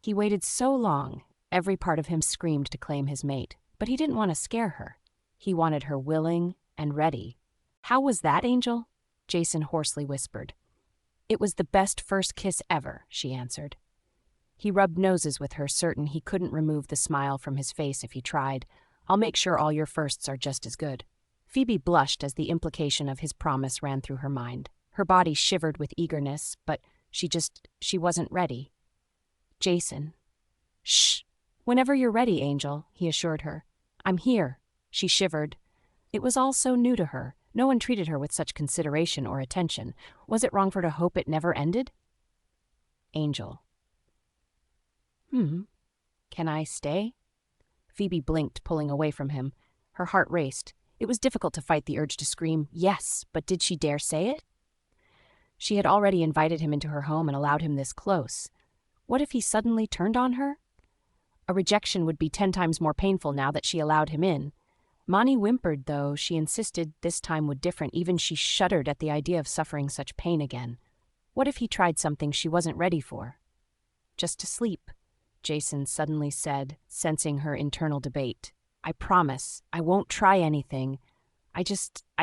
He waited so long, every part of him screamed to claim his mate, but he didn't want to scare her. He wanted her willing and ready. "How was that, Angel?" Jason hoarsely whispered. "It was the best first kiss ever," she answered. He rubbed noses with her, certain he couldn't remove the smile from his face if he tried. "I'll make sure all your firsts are just as good." Phoebe blushed as the implication of his promise ran through her mind. Her body shivered with eagerness, but she wasn't ready. "Jason." "Shh. Whenever you're ready, Angel," he assured her. "I'm here." She shivered. It was all so new to her. No one treated her with such consideration or attention. Was it wrong for her to hope it never ended? "Angel." Can I stay?" Phoebe blinked, pulling away from him. Her heart raced. It was difficult to fight the urge to scream, yes, but did she dare say it? She had already invited him into her home and allowed him this close. What if he suddenly turned on her? A rejection would be 10 times more painful now that she allowed him in. Mani whimpered, though she insisted this time would different. Even she shuddered at the idea of suffering such pain again. What if he tried something she wasn't ready for? "Just to sleep," Jason suddenly said, sensing her internal debate. "I promise, I won't try anything. I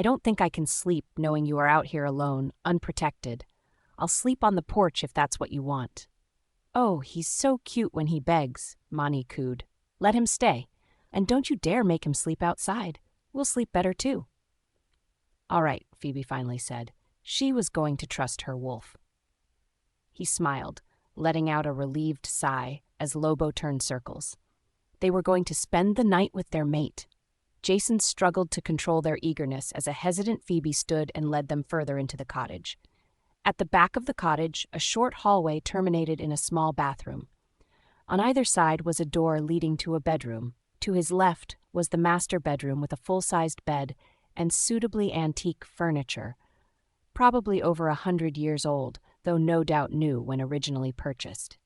don't think I can sleep knowing you are out here alone, unprotected. I'll sleep on the porch if that's what you want." "Oh, he's so cute when he begs," Mani cooed. "Let him stay. And don't you dare make him sleep outside. We'll sleep better too." "All right," Phoebe finally said. She was going to trust her wolf. He smiled, letting out a relieved sigh as Lobo turned circles. They were going to spend the night with their mate. Jason struggled to control their eagerness as a hesitant Phoebe stood and led them further into the cottage. At the back of the cottage, a short hallway terminated in a small bathroom. On either side was a door leading to a bedroom. To his left was the master bedroom with a full-sized bed and suitably antique furniture, probably over 100 years old, though no doubt new when originally purchased.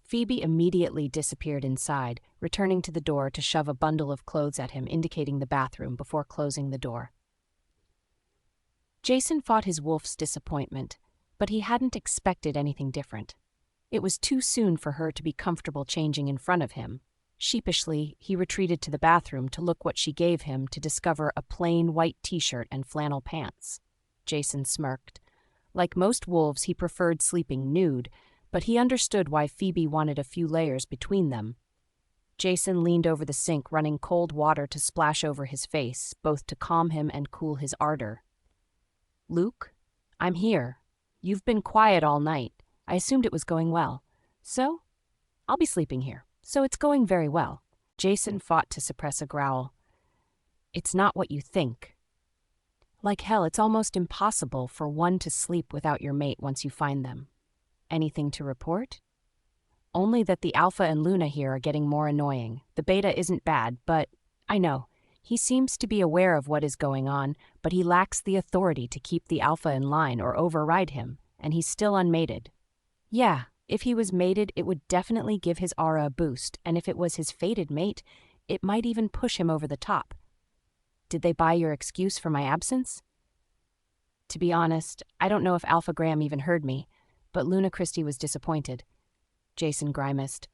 Phoebe immediately disappeared inside, returning to the door to shove a bundle of clothes at him, indicating the bathroom, before closing the door. Jason fought his wolf's disappointment, but he hadn't expected anything different. It was too soon for her to be comfortable changing in front of him. Sheepishly, he retreated to the bathroom to look what she gave him to discover a plain white t-shirt and flannel pants. Jason smirked. Like most wolves, he preferred sleeping nude, but he understood why Phoebe wanted a few layers between them. Jason leaned over the sink, running cold water to splash over his face, both to calm him and cool his ardor. "Luke, I'm here. You've been quiet all night. I assumed it was going well. So, I'll be sleeping here. So it's going very well." Jason fought to suppress a growl. "It's not what you think. Like hell, it's almost impossible for one to sleep without your mate once you find them. Anything to report?" "Only that the Alpha and Luna here are getting more annoying. The Beta isn't bad, but I know. He seems to be aware of what is going on, but he lacks the authority to keep the Alpha in line or override him, and he's still unmated." "Yeah, if he was mated, it would definitely give his aura a boost, and if it was his fated mate, it might even push him over the top. Did they buy your excuse for my absence?" "To be honest, I don't know if Alpha Graham even heard me, but Luna Christy was disappointed." Jason grimaced.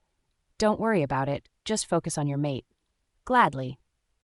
"Don't worry about it. Just focus on your mate." "Gladly."